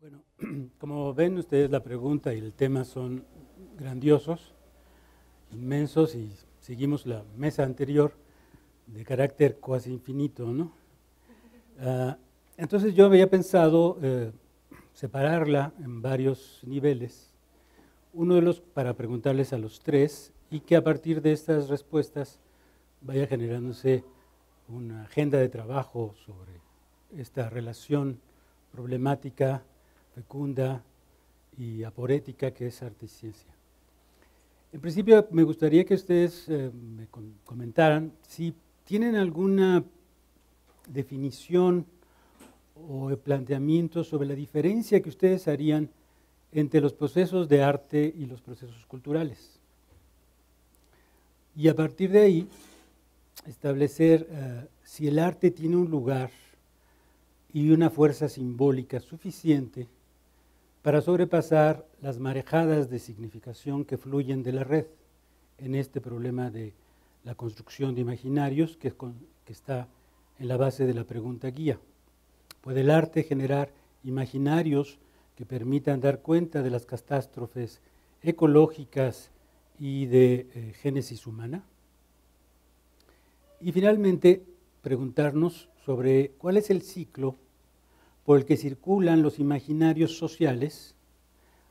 Bueno, como ven ustedes, la pregunta y el tema son grandiosos, inmensos, y seguimos la mesa anterior de carácter cuasi infinito, ¿no? Entonces yo había pensado separarla en varios niveles, uno de los para preguntarles a los tres y que a partir de estas respuestas vaya generándose una agenda de trabajo sobre esta relación problemática, fecunda y aporética que es arte y ciencia. En principio me gustaría que ustedes me comentaran si tienen alguna definición o planteamiento sobre la diferencia que ustedes harían entre los procesos de arte y los procesos culturales. Y a partir de ahí, establecer si el arte tiene un lugar y una fuerza simbólica suficiente para sobrepasar las marejadas de significación que fluyen de la red en este problema de la construcción de imaginarios que está en la base de la pregunta guía. ¿Puede el arte generar imaginarios que permitan dar cuenta de las catástrofes ecológicas y de génesis humana? Y finalmente, preguntarnos sobre cuál es el ciclo por el que circulan los imaginarios sociales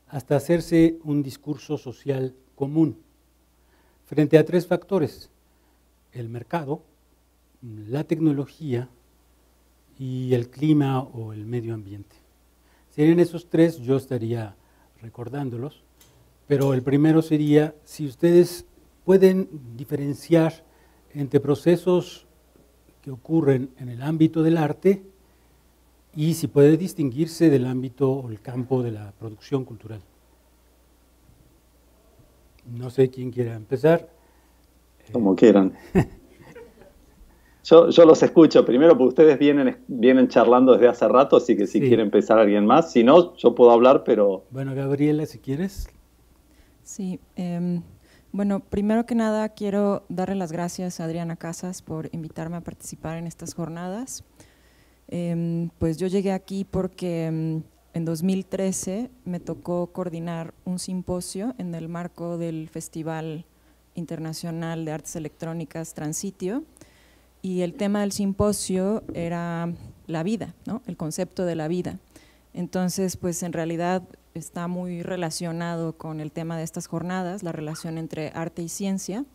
hasta hacerse un discurso social común, frente a tres factores: el mercado, la tecnología y el clima o el medio ambiente. Si eran esos tres, yo estaría recordándolos, pero el primero sería si ustedes pueden diferenciar entre procesos que ocurren en el ámbito del arte y si puede distinguirse del ámbito o el campo de la producción cultural. No sé quién quiera empezar. Como quieran. Yo los escucho primero porque ustedes vienen charlando desde hace rato, así que si quiere empezar alguien más, si no, yo puedo hablar, pero… Bueno, Gabriela, si quieres. Sí, bueno, primero que nada quiero darle las gracias a Adriana Casas por invitarme a participar en estas jornadas. Pues yo llegué aquí porque en 2013 me tocó coordinar un simposio en el marco del Festival Internacional de Artes Electrónicas Transitio, y el tema del simposio era la vida, ¿no? El concepto de la vida. Entonces, pues en realidad está muy relacionado con el tema de estas jornadas, la relación entre arte y ciencia,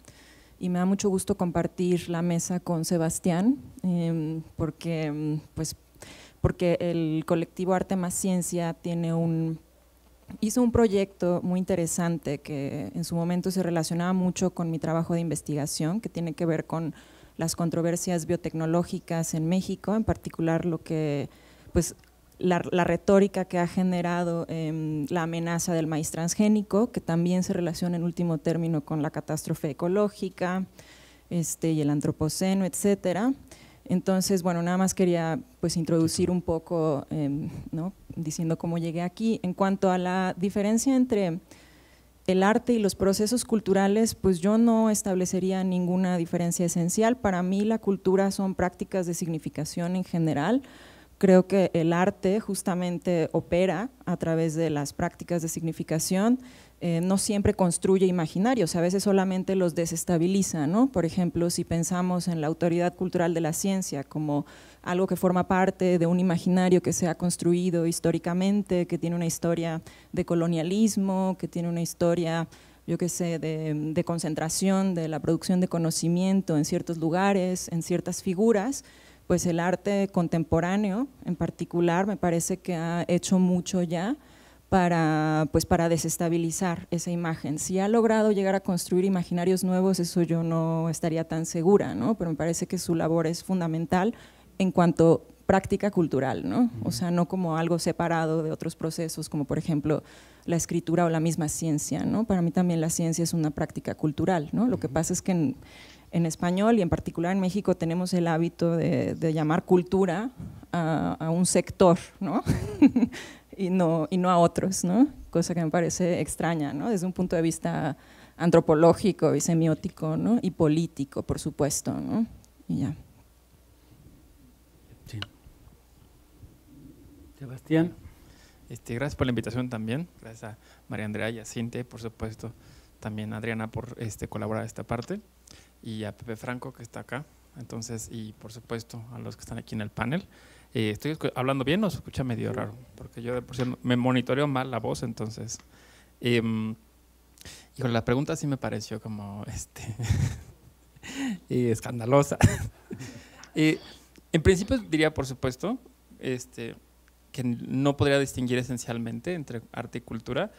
y me da mucho gusto compartir la mesa con Sebastián, porque el colectivo Arte más Ciencia hizo un proyecto muy interesante que en su momento se relacionaba mucho con mi trabajo de investigación, que tiene que ver con las controversias biotecnológicas en México, en particular la retórica que ha generado la amenaza del maíz transgénico, que también se relaciona en último término con la catástrofe ecológica y el antropoceno, etcétera. Entonces, bueno, nada más quería pues introducir un poco, ¿no? Diciendo cómo llegué aquí. En cuanto a la diferencia entre el arte y los procesos culturales, pues yo no establecería ninguna diferencia esencial. Para mí la cultura son prácticas de significación en general. Creo que el arte justamente opera a través de las prácticas de significación, no siempre construye imaginarios, a veces solamente los desestabiliza, ¿no? Por ejemplo, si pensamos en la autoridad cultural de la ciencia como algo que forma parte de un imaginario que se ha construido históricamente, que tiene una historia de colonialismo, que tiene una historia, yo qué sé, de concentración de la producción de conocimiento en ciertos lugares, en ciertas figuras, pues el arte contemporáneo en particular me parece que ha hecho mucho ya para desestabilizar esa imagen. Si ha logrado llegar a construir imaginarios nuevos, eso yo no estaría tan segura, ¿no? Pero me parece que su labor es fundamental en cuanto práctica cultural, ¿no? O sea, no como algo separado de otros procesos, como por ejemplo la escritura o la misma ciencia, ¿no? Para mí también la ciencia es una práctica cultural, ¿no? Lo que pasa es que en español y en particular en México tenemos el hábito de llamar cultura a un sector, ¿no? y no a otros, ¿no? Cosa que me parece extraña, ¿no? Desde un punto de vista antropológico y semiótico, ¿no? Y político, por supuesto, ¿no? Y ya. Sí. Sebastián. Gracias por la invitación también, gracias a María Andrea y a Cintia, y por supuesto también a Adriana por colaborar en esta parte, y a Pepe Franco que está acá, entonces, y por supuesto a los que están aquí en el panel. ¿Estoy hablando bien o se escucha medio raro? Porque yo de por sí me monitoreo mal la voz, entonces… híjole, la pregunta sí me pareció como escandalosa. En principio diría, por supuesto, que no podría distinguir esencialmente entre arte y cultura,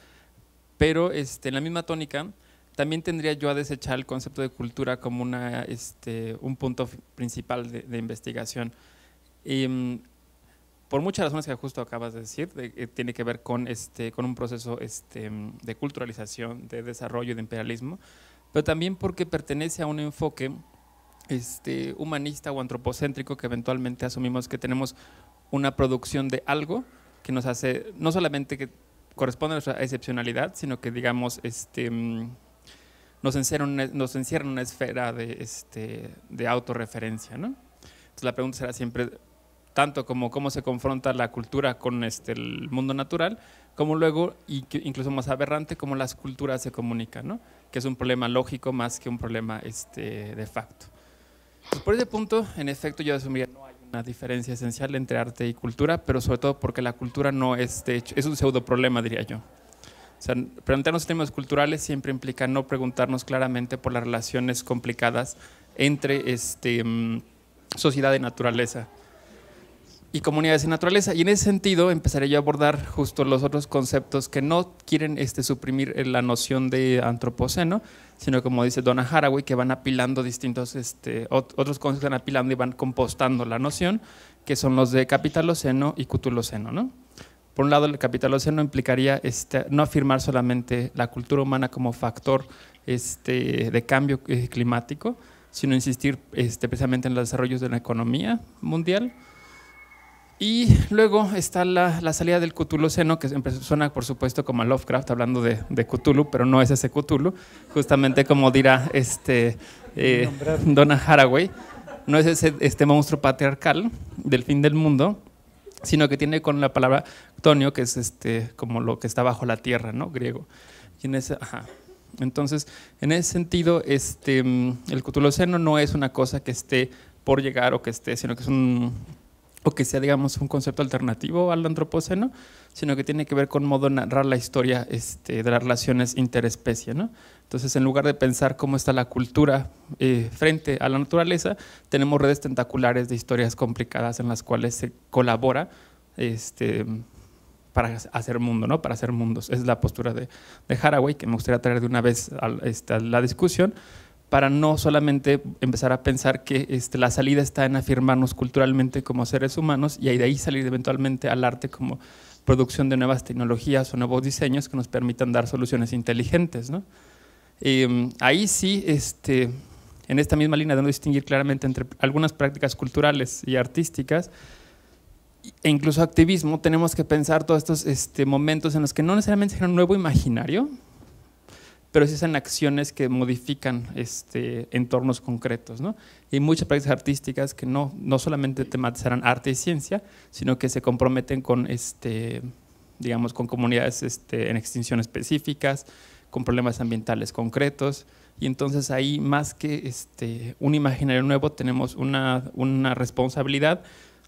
pero en la misma tónica también tendría yo a desechar el concepto de cultura como un punto principal de investigación. Por muchas razones que justo acabas de decir, tiene que ver con un proceso de culturalización, de desarrollo, de imperialismo, pero también porque pertenece a un enfoque humanista o antropocéntrico que eventualmente asumimos que tenemos una producción de algo que nos hace, no solamente que corresponde a nuestra excepcionalidad, sino que digamos nos encierra en una esfera de autorreferencia, ¿no? Entonces la pregunta será siempre tanto como cómo se confronta la cultura con el mundo natural, como luego, incluso más aberrante, cómo las culturas se comunican, ¿no? Que es un problema lógico más que un problema de facto. Pues por ese punto, en efecto, yo asumiría no hay una diferencia esencial entre arte y cultura, pero sobre todo porque la cultura no es, de hecho, es un pseudo problema, diría yo. O sea, preguntarnos en términos culturales siempre implica no preguntarnos claramente por las relaciones complicadas entre sociedad y naturaleza, y comunidades y naturaleza. Y en ese sentido empezaré yo a abordar justo los otros conceptos que no quieren suprimir la noción de antropoceno, sino como dice Donna Haraway, que van apilando distintos, otros conceptos que van apilando y van compostando la noción, que son los de capitaloceno y cutuloceno, ¿no? Por un lado, el capitaloceno implicaría no afirmar solamente la cultura humana como factor de cambio climático, sino insistir precisamente en los desarrollos de la economía mundial. Y luego está la salida del Cthulhuceno, que suena por supuesto como a Lovecraft hablando de Cthulhu, pero no es ese Cthulhu, justamente como dirá Donna Haraway, no es ese monstruo patriarcal del fin del mundo, sino que tiene con la palabra ctonio, que es como lo que está bajo la tierra, ¿no? Griego. Y entonces, en ese sentido, el Cthulhuceno no es una cosa que esté por llegar o que sino que es o que sea, digamos, un concepto alternativo al antropoceno, sino que tiene que ver con modo de narrar la historia de las relaciones interespecie, ¿no? Entonces, en lugar de pensar cómo está la cultura frente a la naturaleza, tenemos redes tentaculares de historias complicadas en las cuales se colabora para hacer mundo, ¿no? Para hacer mundos. Es la postura de Haraway, que me gustaría traer de una vez a la discusión, para no solamente empezar a pensar que la salida está en afirmarnos culturalmente como seres humanos y de ahí salir eventualmente al arte como producción de nuevas tecnologías o nuevos diseños que nos permitan dar soluciones inteligentes, ¿no? Ahí sí, en esta misma línea de no distinguir claramente entre algunas prácticas culturales y artísticas e incluso activismo, tenemos que pensar todos estos momentos en los que no necesariamente es un nuevo imaginario, pero sí son acciones que modifican entornos concretos, ¿no? Y muchas prácticas artísticas que no solamente tematizarán arte y ciencia, sino que se comprometen con, digamos, con comunidades en extinción específicas, con problemas ambientales concretos, y entonces ahí más que un imaginario nuevo tenemos una responsabilidad,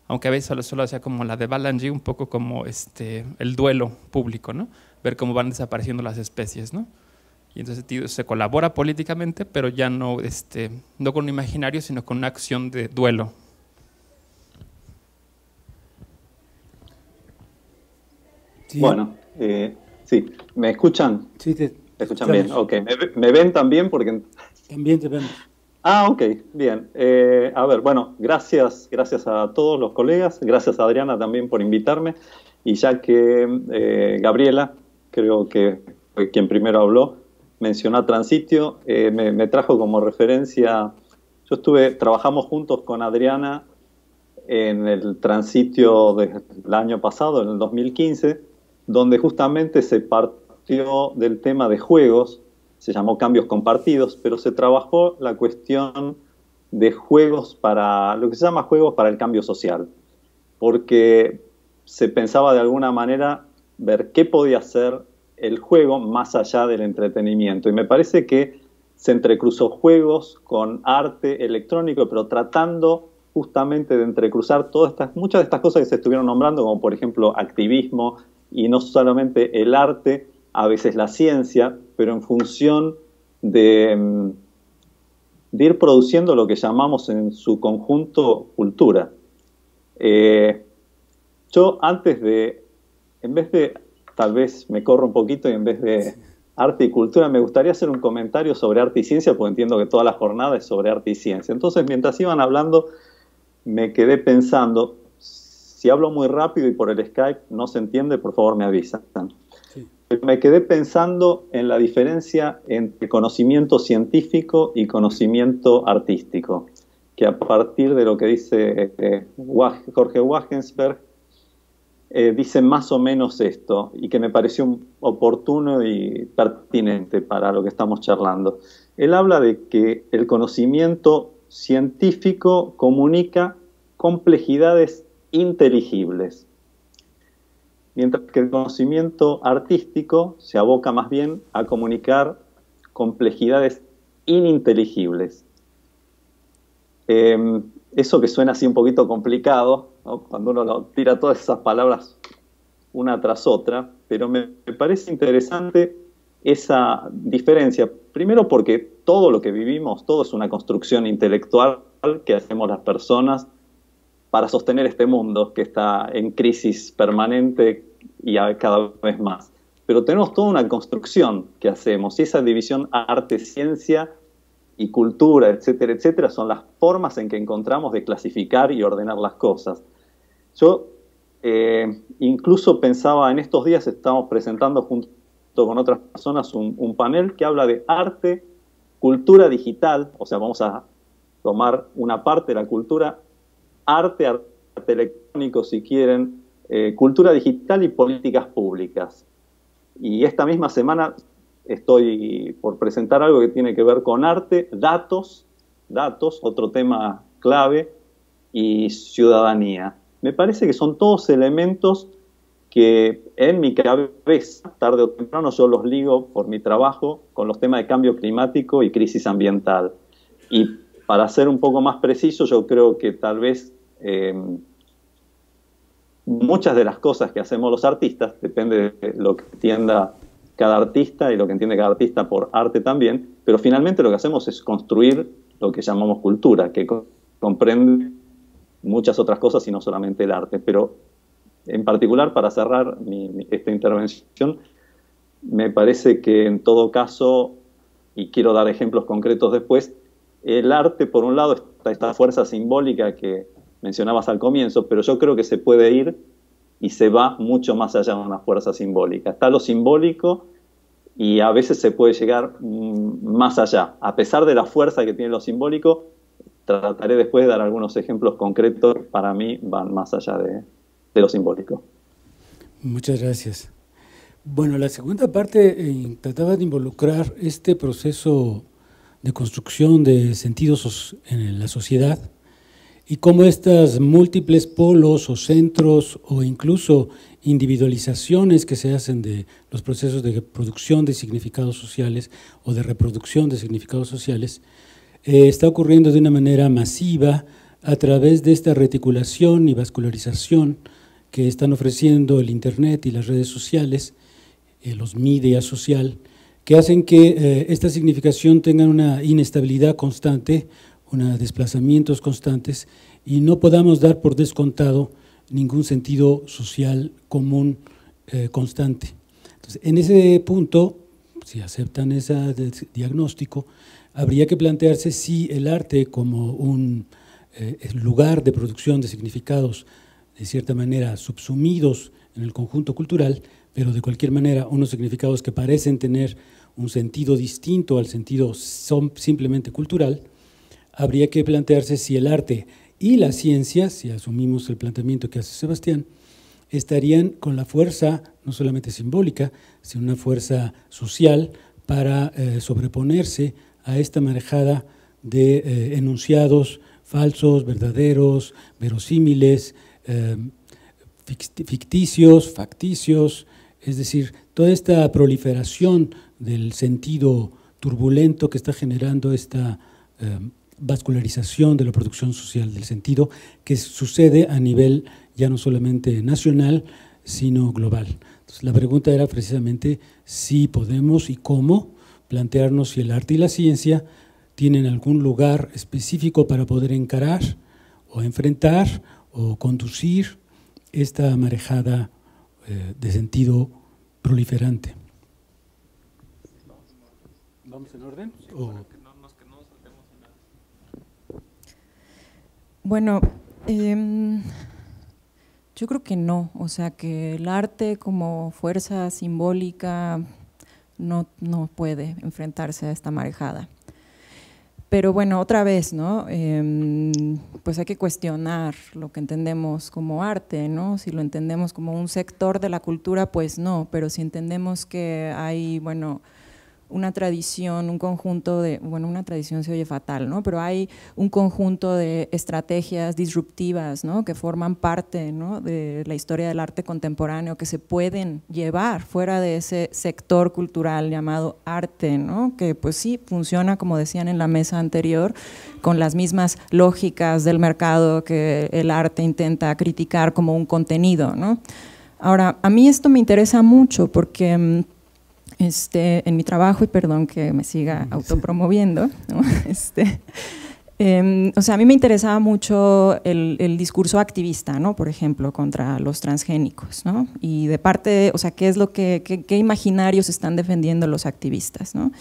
aunque a veces solo sea como la de Balanji, un poco como el duelo público, ¿no? Ver cómo van desapareciendo las especies, ¿no? Y entonces se colabora políticamente, pero ya no, no con un imaginario, sino con una acción de duelo. Sí. Bueno, sí, ¿me escuchan? Sí, te escuchan bien. Ok, ¿me ven también? Porque… También te vemos. Ok, bien. A ver, bueno, gracias a todos los colegas, gracias a Adriana también por invitarme, y ya que Gabriela, creo que fue quien primero habló, mencionó a Transitio, me trajo como referencia. Trabajamos juntos con Adriana en el Transitio del año pasado, en el 2015, donde justamente se partió del tema de juegos, se llamó Cambios Compartidos, pero se trabajó la cuestión de juegos para, lo que se llama juegos para el cambio social, porque se pensaba de alguna manera ver qué podía ser el juego más allá del entretenimiento. Y me parece que se entrecruzó juegos con arte electrónico, pero tratando justamente de entrecruzar muchas de estas cosas que se estuvieron nombrando, como por ejemplo activismo, y no solamente el arte, a veces la ciencia, pero en función de ir produciendo lo que llamamos en su conjunto cultura. Yo en vez de, tal vez me corro un poquito y en vez de arte y cultura, me gustaría hacer un comentario sobre arte y ciencia, porque entiendo que toda la jornada es sobre arte y ciencia. Entonces, mientras iban hablando, me quedé pensando, si hablo muy rápido y por el Skype no se entiende, por favor me avisan. Sí. Me quedé pensando en la diferencia entre conocimiento científico y conocimiento artístico, que a partir de lo que dice Jorge Wagensberg, dice más o menos esto, y que me pareció oportuno y pertinente para lo que estamos charlando. Él habla de que el conocimiento científico comunica complejidades inteligibles, mientras que el conocimiento artístico se aboca más bien a comunicar complejidades ininteligibles. Eso que suena así un poquito complicado, ¿no?, cuando uno tira todas esas palabras una tras otra, pero me parece interesante esa diferencia. Primero porque todo lo que vivimos, todo es una construcción intelectual que hacemos las personas para sostener este mundo que está en crisis permanente y cada vez más. Pero tenemos toda una construcción que hacemos, y esa división arte-ciencia y cultura, etcétera, etcétera, son las formas en que encontramos de clasificar y ordenar las cosas. Yo incluso pensaba, en estos días estamos presentando junto con otras personas un panel que habla de arte, cultura digital, o sea, vamos a tomar una parte de la cultura, arte electrónico si quieren, cultura digital y políticas públicas. Y esta misma semana estoy por presentar algo que tiene que ver con arte, datos, otro tema clave, y ciudadanía. Me parece que son todos elementos que en mi cabeza, tarde o temprano, yo los ligo por mi trabajo con los temas de cambio climático y crisis ambiental. Y para ser un poco más preciso, yo creo que tal vez muchas de las cosas que hacemos los artistas, depende de lo que entienda cada artista y lo que entiende cada artista por arte también, pero finalmente lo que hacemos es construir lo que llamamos cultura, que comprende muchas otras cosas y no solamente el arte. Pero en particular, para cerrar esta intervención, me parece que en todo caso, y quiero dar ejemplos concretos después, el arte, por un lado, está esta fuerza simbólica que mencionabas al comienzo, pero yo creo que se puede ir y se va mucho más allá de una fuerza simbólica. Está lo simbólico y a veces se puede llegar más allá. A pesar de la fuerza que tiene lo simbólico, trataré después de dar algunos ejemplos concretos, para mí van más allá de lo simbólico. Muchas gracias. Bueno, la segunda parte trataba de involucrar este proceso de construcción de sentidos en la sociedad y cómo estas múltiples polos o centros o incluso individualizaciones que se hacen de los procesos de producción de significados sociales o de reproducción de significados sociales está ocurriendo de una manera masiva a través de esta reticulación y vascularización que están ofreciendo el Internet y las redes sociales, los media social, que hacen que esta significación tenga una inestabilidad constante, unos desplazamientos constantes, y no podamos dar por descontado ningún sentido social común constante. Entonces, en ese punto, si aceptan ese diagnóstico, habría que plantearse si el arte como un lugar de producción de significados de cierta manera subsumidos en el conjunto cultural, pero de cualquier manera unos significados que parecen tener un sentido distinto al sentido simplemente cultural, habría que plantearse si el arte y la ciencia, si asumimos el planteamiento que hace Sebastián, estarían con la fuerza no solamente simbólica, sino una fuerza social para sobreponerse a esta marejada de enunciados falsos, verdaderos, verosímiles, ficticios, facticios, Es decir, toda esta proliferación del sentido turbulento que está generando esta vascularización de la producción social del sentido, que sucede a nivel ya no solamente nacional, sino global. Entonces, la pregunta era precisamente si podemos y cómo plantearnos si el arte y la ciencia tienen algún lugar específico para poder encarar o enfrentar o conducir esta marejada de sentido proliferante. ¿Vamos en orden? Bueno, yo creo que no, o sea que el arte como fuerza simbólica no puede enfrentarse a esta marejada. Pero bueno, otra vez, ¿no? Pues hay que cuestionar lo que entendemos como arte, ¿no? Si lo entendemos como un sector de la cultura, pues no, pero si entendemos que hay, bueno, una tradición, un conjunto de, bueno, una tradición se oye fatal, ¿no? Pero hay un conjunto de estrategias disruptivas, ¿no? Que forman parte, ¿no? De la historia del arte contemporáneo, que se pueden llevar fuera de ese sector cultural llamado arte, ¿no? Que pues sí, funciona, como decían en la mesa anterior, con las mismas lógicas del mercado que el arte intenta criticar como un contenido, ¿no? Ahora, a mí esto me interesa mucho porque en mi trabajo, y perdón que me siga autopromoviendo, ¿no? O sea, a mí me interesaba mucho el discurso activista, ¿no? Por ejemplo, contra los transgénicos, ¿no? Y de parte, o sea, ¿qué es lo qué imaginarios están defendiendo los activistas, ¿no?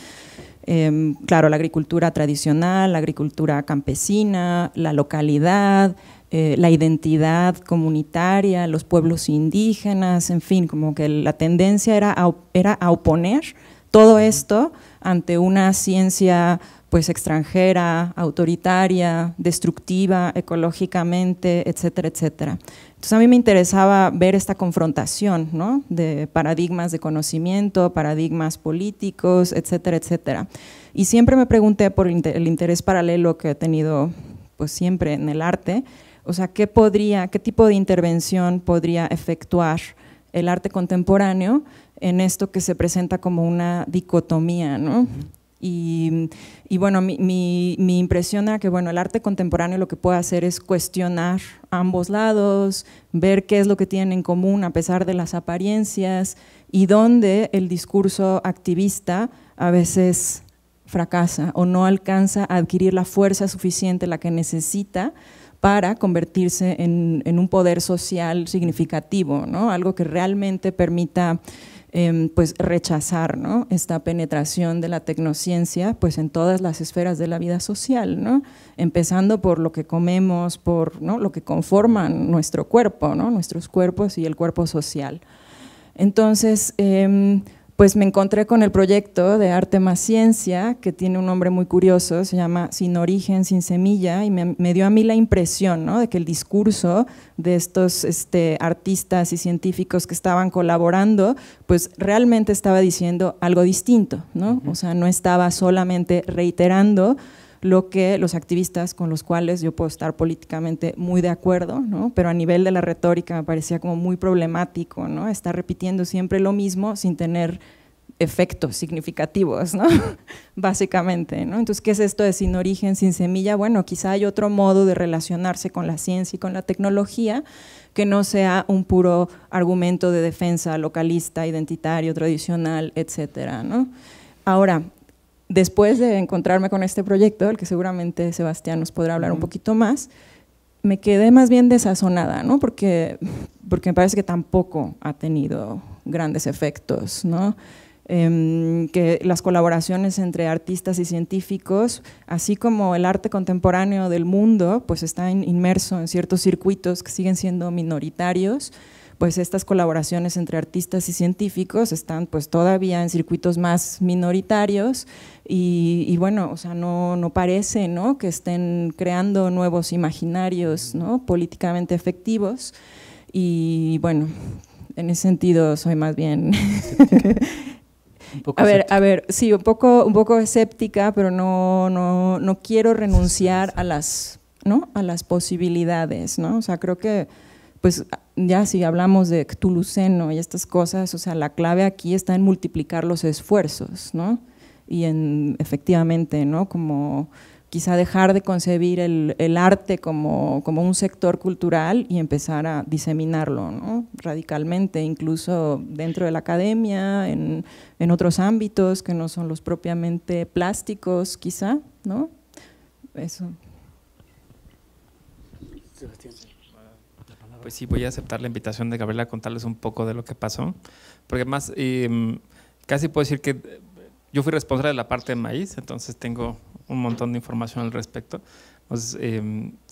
Claro, la agricultura tradicional, la agricultura campesina, la localidad, la identidad comunitaria, los pueblos indígenas, en fin, como que la tendencia era a oponer todo esto ante una ciencia pues extranjera, autoritaria, destructiva ecológicamente, etcétera, etcétera. Entonces a mí me interesaba ver esta confrontación, ¿no? De paradigmas de conocimiento, paradigmas políticos, etcétera, etcétera. Y siempre me pregunté por el interés paralelo que he tenido pues siempre en el arte, o sea, qué tipo de intervención podría efectuar el arte contemporáneo en esto que se presenta como una dicotomía, ¿no? Y bueno, mi impresión era que bueno, el arte contemporáneo lo que puede hacer es cuestionar ambos lados, ver qué es lo que tienen en común a pesar de las apariencias y dónde el discurso activista a veces fracasa o no alcanza a adquirir la fuerza suficiente, la que necesita para convertirse en un poder social significativo, ¿no? Algo que realmente permita pues rechazar, ¿no? Esta penetración de la tecnociencia pues en todas las esferas de la vida social, ¿no? Empezando por lo que comemos, por, ¿no? Lo que conforman nuestro cuerpo, ¿no? Nuestros cuerpos y el cuerpo social. Entonces, pues me encontré con el proyecto de Arte más Ciencia, que tiene un nombre muy curioso, se llama Sin Origen, Sin Semilla, y me dio a mí la impresión, ¿no? De que el discurso de estos artistas y científicos que estaban colaborando, pues realmente estaba diciendo algo distinto, ¿no? O sea, no estaba solamente reiterando lo que los activistas con los cuales yo puedo estar políticamente muy de acuerdo, ¿no? Pero a nivel de la retórica me parecía como muy problemático, ¿no? Estar repitiendo siempre lo mismo sin tener efectos significativos, ¿no? Básicamente, ¿no? Entonces, ¿qué es esto de sin origen, sin semilla? Bueno, quizá hay otro modo de relacionarse con la ciencia y con la tecnología que no sea un puro argumento de defensa localista, identitario, tradicional, etcétera, ¿no? Ahora, después de encontrarme con este proyecto, del que seguramente Sebastián nos podrá hablar un poquito más, me quedé más bien desazonada, ¿no? Porque me parece que tampoco ha tenido grandes efectos, ¿no? Que las colaboraciones entre artistas y científicos, así como el arte contemporáneo del mundo, pues está inmerso en ciertos circuitos que siguen siendo minoritarios, pues estas colaboraciones entre artistas y científicos están pues todavía en circuitos más minoritarios y bueno, o sea, no parece, ¿no? Que estén creando nuevos imaginarios, ¿no? Políticamente efectivos y bueno, en ese sentido soy más bien… A ver, sí, un poco escéptica, pero no quiero renunciar a las, ¿no? A las posibilidades, ¿no? O sea, creo que pues ya si hablamos de Cthulhuceno y estas cosas, o sea, la clave aquí está en multiplicar los esfuerzos, ¿no? Y en, efectivamente, ¿no? Como quizá dejar de concebir el arte como un sector cultural y empezar a diseminarlo, ¿no? Radicalmente, incluso dentro de la academia, en otros ámbitos que no son los propiamente plásticos, quizá, ¿no? Eso. Sebastián. Pues sí, voy a aceptar la invitación de Gabriela a contarles un poco de lo que pasó, porque además casi puedo decir que yo fui responsable de la parte de maíz, entonces tengo un montón de información al respecto. Entonces,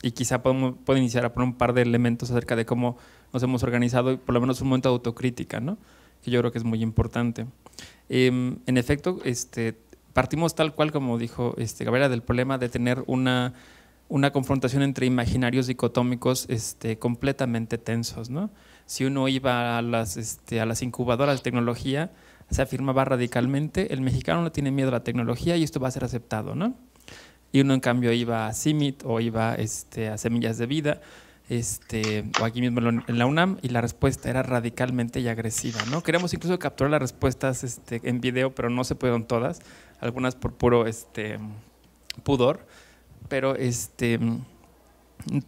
y quizá puedo iniciar a poner un par de elementos acerca de cómo nos hemos organizado y por lo menos un momento de autocrítica, ¿no? Que yo creo que es muy importante. En efecto, partimos tal cual como dijo Gabriela del problema de tener una confrontación entre imaginarios dicotómicos completamente tensos, ¿no? Si uno iba a las incubadoras de tecnología, se afirmaba radicalmente, el mexicano no tiene miedo a la tecnología y esto va a ser aceptado, ¿no? Y uno en cambio iba a CIMIT o iba a Semillas de Vida, o aquí mismo en la UNAM, y la respuesta era radicalmente y agresiva, ¿no? Queríamos incluso capturar las respuestas en video, pero no se pudieron todas, algunas por puro pudor, pero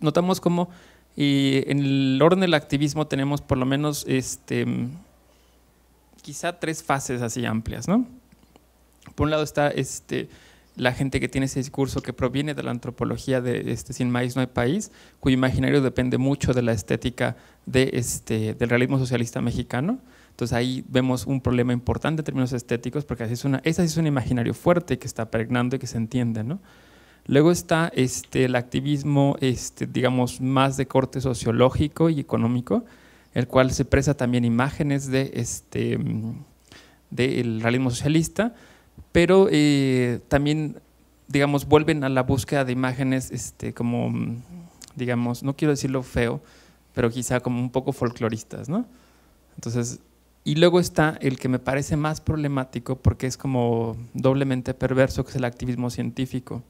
notamos como en el orden del activismo tenemos por lo menos quizá 3 fases así amplias, ¿no? Por un lado está la gente que tiene ese discurso que proviene de la antropología de sin maíz no hay país, cuyo imaginario depende mucho de la estética del realismo socialista mexicano. Entonces ahí vemos un problema importante en términos estéticos, porque ese es un imaginario fuerte que está pregnando y que se entiende, ¿no? Luego está el activismo, digamos, más de corte sociológico y económico, el cual se presta también imágenes del realismo socialista, pero también, digamos, vuelven a la búsqueda de imágenes como, digamos, no quiero decirlo feo, pero quizá como un poco folcloristas, ¿no? Entonces, y luego está el que me parece más problemático porque es como doblemente perverso, que es el activismo científico.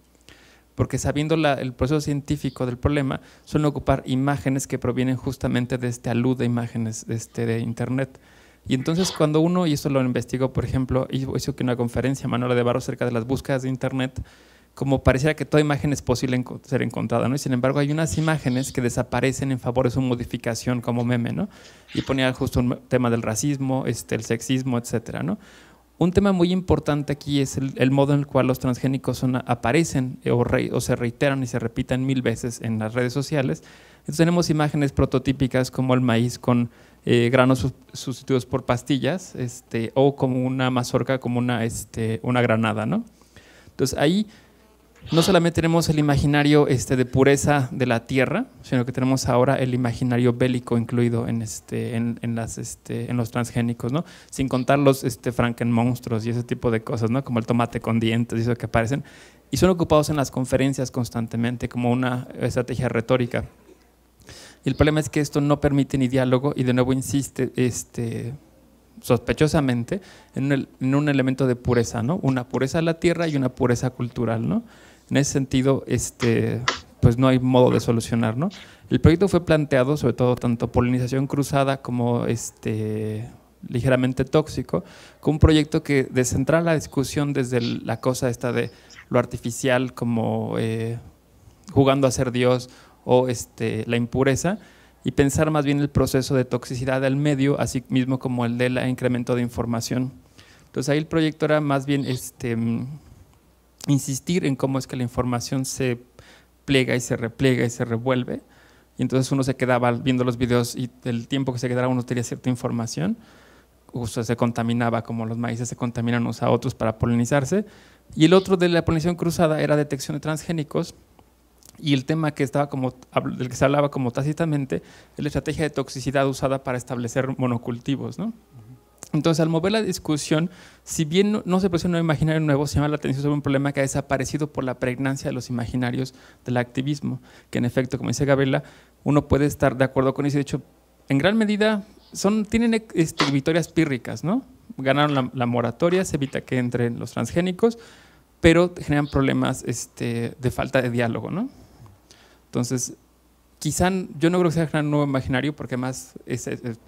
Porque sabiendo el proceso científico del problema, suelen ocupar imágenes que provienen justamente de este alud de imágenes de Internet. Y entonces cuando uno, y esto lo investigó, por ejemplo, hizo que una conferencia, Manuela de Barro, acerca de las búsquedas de Internet, como pareciera que toda imagen es posible ser encontrada, ¿no? Y sin embargo hay unas imágenes que desaparecen en favor de su modificación como meme, ¿no? Y ponía justo un tema del racismo, el sexismo, etcétera, ¿no? Un tema muy importante aquí es el modo en el cual los transgénicos aparecen o se reiteran y se repiten 1000 veces en las redes sociales. Entonces tenemos imágenes prototípicas como el maíz con granos sustituidos por pastillas, o como una mazorca, como una granada, ¿no? Entonces ahí no solamente tenemos el imaginario de pureza de la tierra, sino que tenemos ahora el imaginario bélico incluido en los transgénicos, ¿no? Sin contar los frankenmonstruos y ese tipo de cosas, ¿no? Como el tomate con dientes y eso que aparecen, y son ocupados en las conferencias constantemente como una estrategia retórica. Y el problema es que esto no permite ni diálogo y de nuevo insiste sospechosamente en un elemento de pureza, ¿no? Una pureza de la tierra y una pureza cultural, ¿no? En ese sentido, pues no hay modo de solucionar, ¿no? El proyecto fue planteado, sobre todo tanto polinización cruzada como ligeramente tóxico, como un proyecto que descentra la discusión desde la cosa esta de lo artificial como jugando a ser Dios o la impureza, y pensar más bien el proceso de toxicidad del medio, así mismo como el del incremento de información. Entonces ahí el proyecto era más bien insistir en cómo es que la información se pliega y se repliega y se revuelve, y entonces uno se quedaba viendo los videos y el tiempo que se quedaba uno tenía cierta información, o sea, se contaminaba como los maíces se contaminan unos a otros para polinizarse, y el otro de la polinización cruzada era detección de transgénicos. Y el tema del que se hablaba como tácitamente es la estrategia de toxicidad usada para establecer monocultivos, ¿no? Entonces, al mover la discusión, si bien no se presenta un imaginario nuevo, se llama la atención sobre un problema que ha desaparecido por la pregnancia de los imaginarios del activismo, que en efecto, como dice Gabriela, uno puede estar de acuerdo con eso. De hecho, en gran medida tienen victorias pírricas, ¿no? Ganaron la moratoria, se evita que entren los transgénicos, pero generan problemas de falta de diálogo, ¿no? Entonces, quizá yo no creo que sea generar un nuevo imaginario, porque además,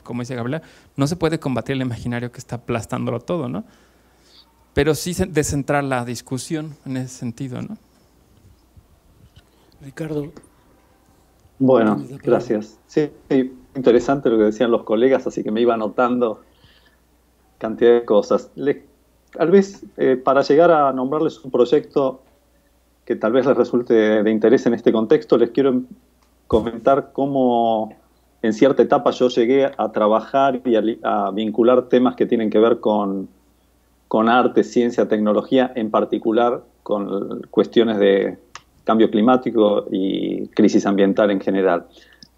como dice Gabriela, no se puede combatir el imaginario que está aplastándolo todo, ¿no? Pero sí descentrar la discusión en ese sentido, ¿no? Ricardo. Bueno, gracias. Sí, interesante lo que decían los colegas, así que me iba anotando cantidad de cosas. Tal vez para llegar a nombrarles un proyecto que tal vez les resulte de interés en este contexto, les quiero comentar cómo en cierta etapa yo llegué a trabajar y a vincular temas que tienen que ver con arte, ciencia, tecnología, en particular con cuestiones de cambio climático y crisis ambiental en general.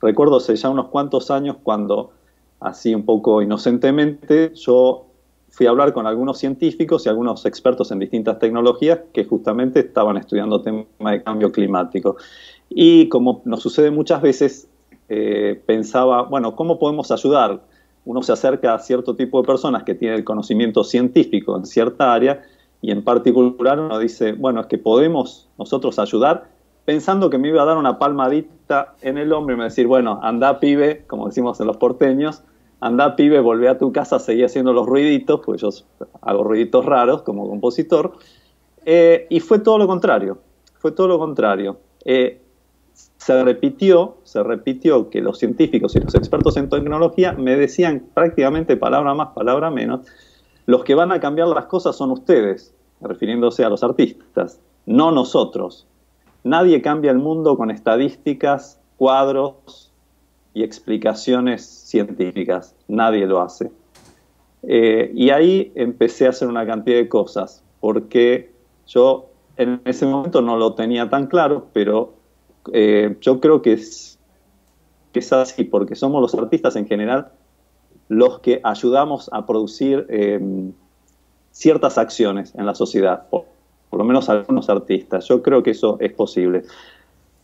Recuerdo hace ya unos cuantos años cuando, así un poco inocentemente, yo fui a hablar con algunos científicos y algunos expertos en distintas tecnologías que justamente estaban estudiando temas de cambio climático. Y como nos sucede muchas veces, pensaba, bueno, ¿cómo podemos ayudar? Uno se acerca a cierto tipo de personas que tienen el conocimiento científico en cierta área y en particular uno dice, bueno, es que podemos nosotros ayudar, pensando que me iba a dar una palmadita en el hombro y me decir, bueno, anda pibe, como decimos en los porteños, anda pibe, volvé a tu casa, seguí haciendo los ruiditos, pues yo hago ruiditos raros como compositor, y fue todo lo contrario, Se repitió que los científicos y los expertos en tecnología me decían prácticamente palabra más, palabra menos, los que van a cambiar las cosas son ustedes, refiriéndose a los artistas, no nosotros. Nadie cambia el mundo con estadísticas, cuadros y explicaciones científicas. Nadie lo hace. Y ahí empecé a hacer una cantidad de cosas, porque yo en ese momento no lo tenía tan claro, pero yo creo que es así, porque somos los artistas en general los que ayudamos a producir ciertas acciones en la sociedad, por lo menos algunos artistas. Yo creo que eso es posible.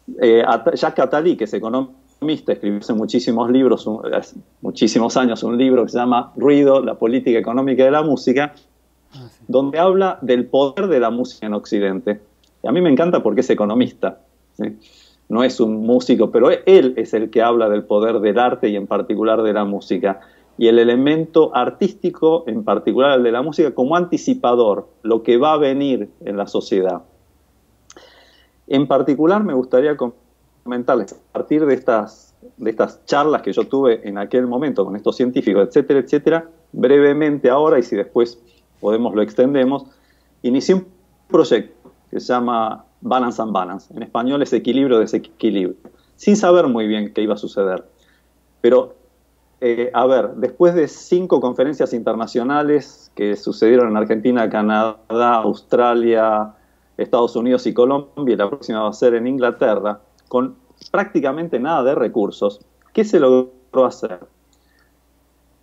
Jacques Attali, que es economista, escribió hace muchísimos libros, hace muchísimos años, un libro que se llama Ruido, la política económica de la música, donde habla del poder de la música en Occidente. Y a mí me encanta porque es economista, ¿sí? No es un músico, pero él es el que habla del poder del arte y en particular de la música. Y el elemento artístico, en particular el de la música, como anticipador, lo que va a venir en la sociedad. En particular me gustaría comentarles, a partir de estas charlas que yo tuve en aquel momento con estos científicos, etcétera, etcétera, brevemente ahora, y si después podemos lo extendemos, inicié un proyecto que se llama Balance and Balance. En español es equilibrio, desequilibrio, sin saber muy bien qué iba a suceder. Pero, a ver, después de 5 conferencias internacionales que sucedieron en Argentina, Canadá, Australia, Estados Unidos y Colombia, y la próxima va a ser en Inglaterra, con prácticamente nada de recursos, ¿qué se logró hacer?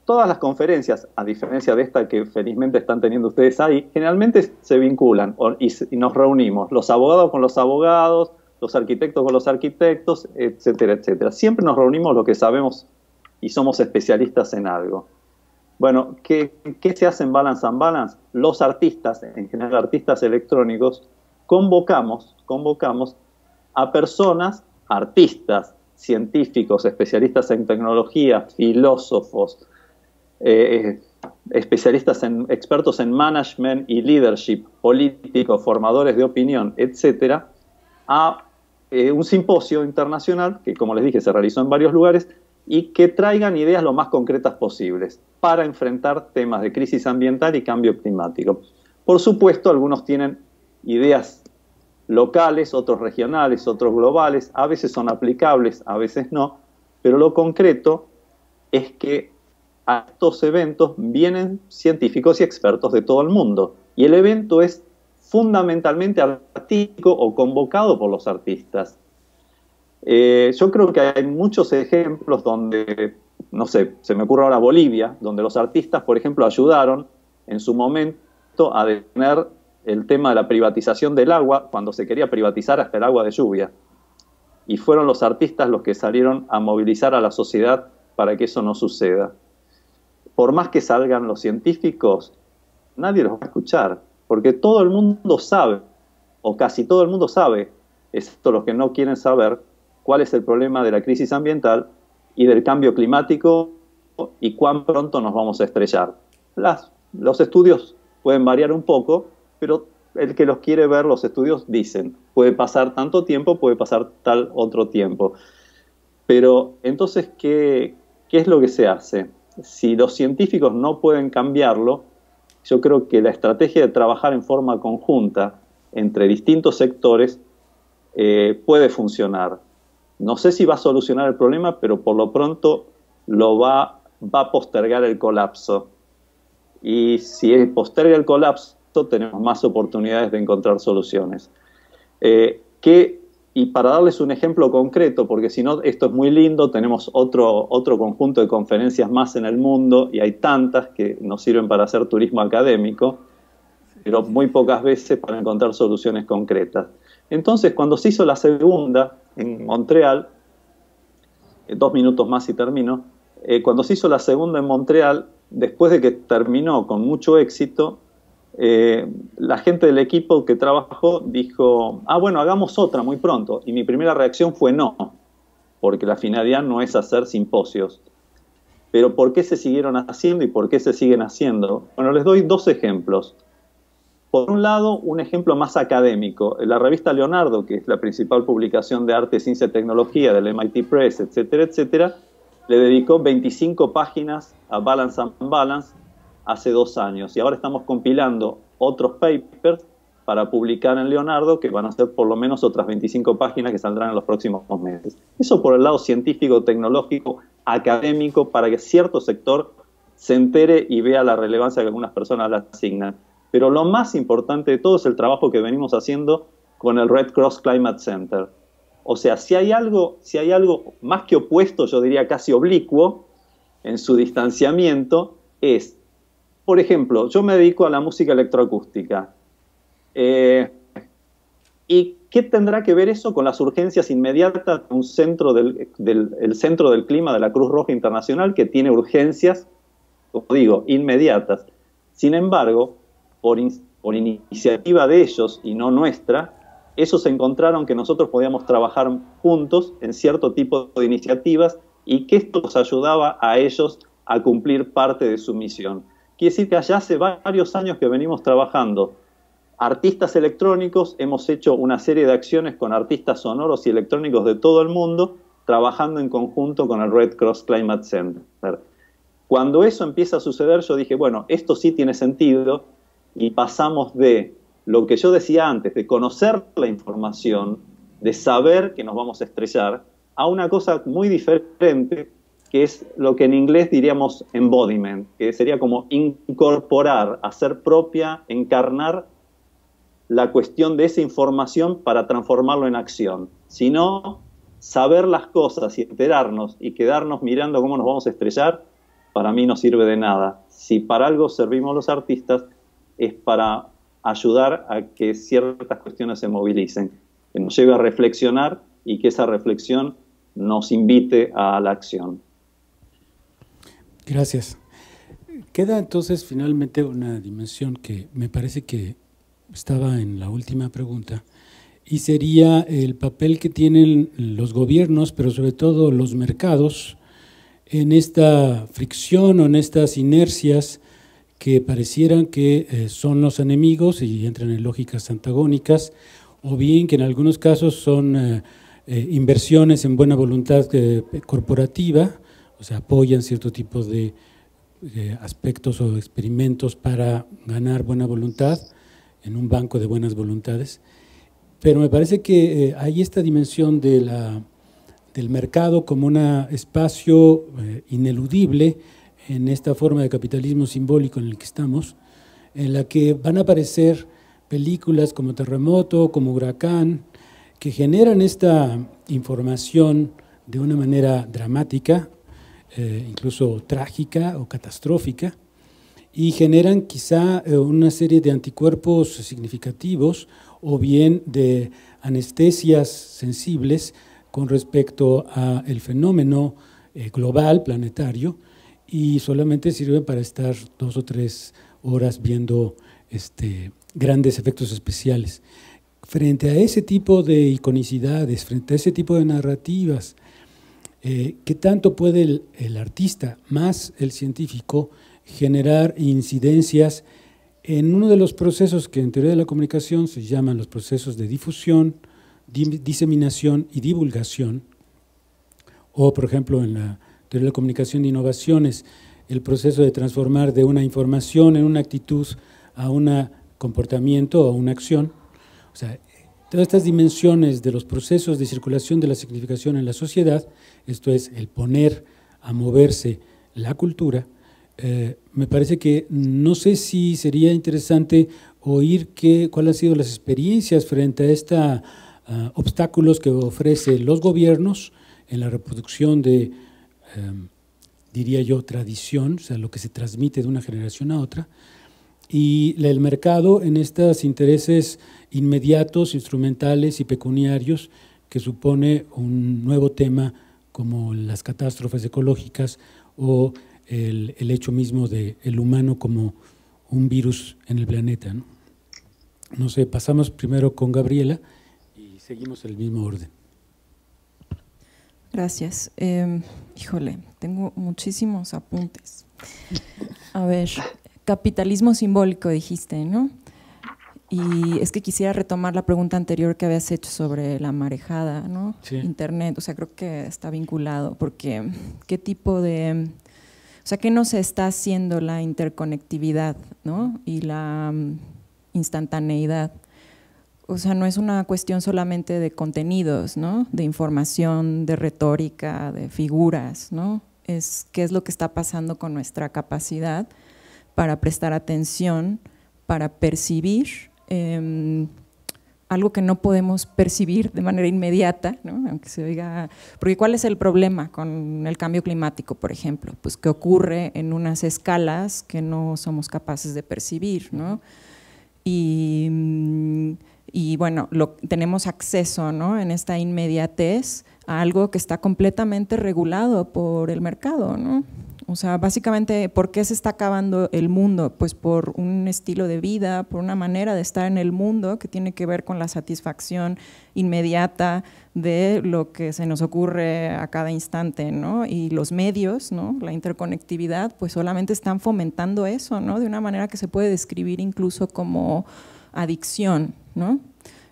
Todas las conferencias, a diferencia de esta que felizmente están teniendo ustedes ahí, generalmente se vinculan y nos reunimos, los abogados con los abogados, los arquitectos con los arquitectos, etcétera, etcétera. Siempre nos reunimos los que sabemos y somos especialistas en algo. Bueno, ¿qué se hace en Balance and Balance? Los artistas, en general artistas electrónicos, convocamos a personas, artistas, científicos, especialistas en tecnología, filósofos, expertos en management y leadership, políticos, formadores de opinión, etcétera, a un simposio internacional que, como les dije, se realizó en varios lugares y que traigan ideas lo más concretas posibles para enfrentar temas de crisis ambiental y cambio climático. Por supuesto, algunos tienen ideas locales, otros regionales, otros globales, a veces son aplicables, a veces no, pero lo concreto es que a estos eventos vienen científicos y expertos de todo el mundo. Y el evento es fundamentalmente artístico o convocado por los artistas. Yo creo que hay muchos ejemplos donde, no sé, se me ocurre ahora Bolivia, donde los artistas, por ejemplo, ayudaron en su momento a detener el tema de la privatización del agua, cuando se quería privatizar hasta el agua de lluvia. Y fueron los artistas los que salieron a movilizar a la sociedad para que eso no suceda. Por más que salgan los científicos, nadie los va a escuchar, porque todo el mundo sabe, o casi todo el mundo sabe, excepto los que no quieren saber, cuál es el problema de la crisis ambiental y del cambio climático y cuán pronto nos vamos a estrellar. Los estudios pueden variar un poco, pero el que los quiere ver, los estudios dicen, puede pasar tanto tiempo, puede pasar tal otro tiempo. Pero entonces, ¿qué es lo que se hace? Si los científicos no pueden cambiarlo, yo creo que la estrategia de trabajar en forma conjunta entre distintos sectores puede funcionar. No sé si va a solucionar el problema, pero por lo pronto va a postergar el colapso. Y si posterga el colapso, tenemos más oportunidades de encontrar soluciones. Y para darles un ejemplo concreto, porque si no, esto es muy lindo, tenemos otro conjunto de conferencias más en el mundo, y hay tantas que nos sirven para hacer turismo académico, pero muy pocas veces para encontrar soluciones concretas. Entonces, cuando se hizo la segunda en Montreal, 2 minutos más y termino, cuando se hizo la segunda en Montreal, después de que terminó con mucho éxito, la gente del equipo que trabajó dijo, bueno, hagamos otra muy pronto. Y mi primera reacción fue no, porque la finalidad no es hacer simposios. Pero ¿por qué se siguieron haciendo y por qué se siguen haciendo? Bueno, les doy 2 ejemplos. Por un lado, un ejemplo más académico. La revista Leonardo, que es la principal publicación de arte, ciencia y tecnología del MIT Press, etcétera, etcétera, le dedicó 25 páginas a Balance and Balance hace 2 años. Y ahora estamos compilando otros papers para publicar en Leonardo, que van a ser por lo menos otras 25 páginas que saldrán en los próximos meses. Eso por el lado científico, tecnológico, académico, para que cierto sector se entere y vea la relevancia que algunas personas le asignan. Pero lo más importante de todo es el trabajo que venimos haciendo con el Red Cross Climate Center. O sea, si hay algo más que opuesto, yo diría casi oblicuo, en su distanciamiento, es, por ejemplo, yo me dedico a la música electroacústica. ¿Y qué tendrá que ver eso con las urgencias inmediatas de un centro el Centro del Clima de la Cruz Roja Internacional, que tiene urgencias, como digo, inmediatas? Sin embargo, por iniciativa de ellos y no nuestra, ellos encontraron que nosotros podíamos trabajar juntos en cierto tipo de iniciativas y que esto nos ayudaba a ellos a cumplir parte de su misión. Quiere decir que allá hace varios años que venimos trabajando. Artistas electrónicos, hemos hecho una serie de acciones con artistas sonoros y electrónicos de todo el mundo, trabajando en conjunto con el Red Cross Climate Center. Cuando eso empieza a suceder, yo dije, bueno, esto sí tiene sentido, y pasamos de lo que yo decía antes, de conocer la información, de saber que nos vamos a estrellar, a una cosa muy diferente, que es lo que en inglés diríamos embodiment, que sería como incorporar, hacer propia, encarnar la cuestión de esa información para transformarlo en acción. Si no, saber las cosas y enterarnos y quedarnos mirando cómo nos vamos a estrellar, para mí no sirve de nada. Si para algo servimos los artistas, es para ayudar a que ciertas cuestiones se movilicen, que nos lleve a reflexionar y que esa reflexión nos invite a la acción. Gracias. Queda entonces finalmente una dimensión que me parece que estaba en la última pregunta, y sería el papel que tienen los gobiernos, pero sobre todo los mercados, en esta fricción o en estas inercias que parecieran que son los enemigos y entran en lógicas antagónicas, o bien que en algunos casos son inversiones en buena voluntad corporativa, o sea, apoyan cierto tipo de aspectos o experimentos para ganar buena voluntad en un banco de buenas voluntades. Pero me parece que hay esta dimensión del mercado como un espacio ineludible en esta forma de capitalismo simbólico en el que estamos, en la que van a aparecer películas como Terremoto, como Huracán, que generan esta información de una manera dramática, incluso trágica o catastrófica, y generan quizá una serie de anticuerpos significativos o bien de anestesias sensibles con respecto al fenómeno global, planetario, y solamente sirven para estar 2 o 3 horas viendo grandes efectos especiales. frente a ese tipo de iconicidades, frente a ese tipo de narrativas, ¿qué tanto puede el artista más el científico generar incidencias en uno de los procesos que en teoría de la comunicación se llaman los procesos de difusión, diseminación y divulgación, o por ejemplo en la teoría de la comunicación de innovaciones, el proceso de transformar de una información en una actitud a un comportamiento o a una acción? O sea, todas estas dimensiones de los procesos de circulación de la significación en la sociedad, esto es, el poner a moverse la cultura, me parece que no sé si sería interesante oír cuáles han sido las experiencias frente a estos obstáculos que ofrecen los gobiernos en la reproducción de, diría yo, tradición, o sea, lo que se transmite de una generación a otra, y el mercado en estos intereses inmediatos, instrumentales y pecuniarios que supone un nuevo tema como las catástrofes ecológicas o el hecho mismo del humano como un virus en el planeta, ¿no? No sé, pasamos primero con Gabriela y seguimos el mismo orden. Gracias. Híjole, tengo muchísimos apuntes. A ver, capitalismo simbólico dijiste, ¿no? Y es que quisiera retomar la pregunta anterior que habías hecho sobre la marejada, ¿no? Sí. Internet, o sea, creo que está vinculado, porque ¿qué tipo de… O sea, ¿qué nos está haciendo la interconectividad, ¿no? Y la instantaneidad? O sea, no es una cuestión solamente de contenidos, ¿no? De información, de retórica, de figuras, ¿no? Es qué es lo que está pasando con nuestra capacidad para prestar atención, para percibir algo que no podemos percibir de manera inmediata, ¿no? Aunque se oiga… Porque ¿cuál es el problema con el cambio climático, por ejemplo? Pues que ocurre en unas escalas que no somos capaces de percibir, ¿no? Y bueno, tenemos acceso, ¿no? En esta inmediatez a algo que está completamente regulado por el mercado, ¿no? O sea, básicamente, ¿por qué se está acabando el mundo? Pues por un estilo de vida, por una manera de estar en el mundo que tiene que ver con la satisfacción inmediata de lo que se nos ocurre a cada instante, ¿no? Y los medios, ¿no? La interconectividad, pues solamente están fomentando eso, ¿no? De una manera que se puede describir incluso como adicción, ¿no?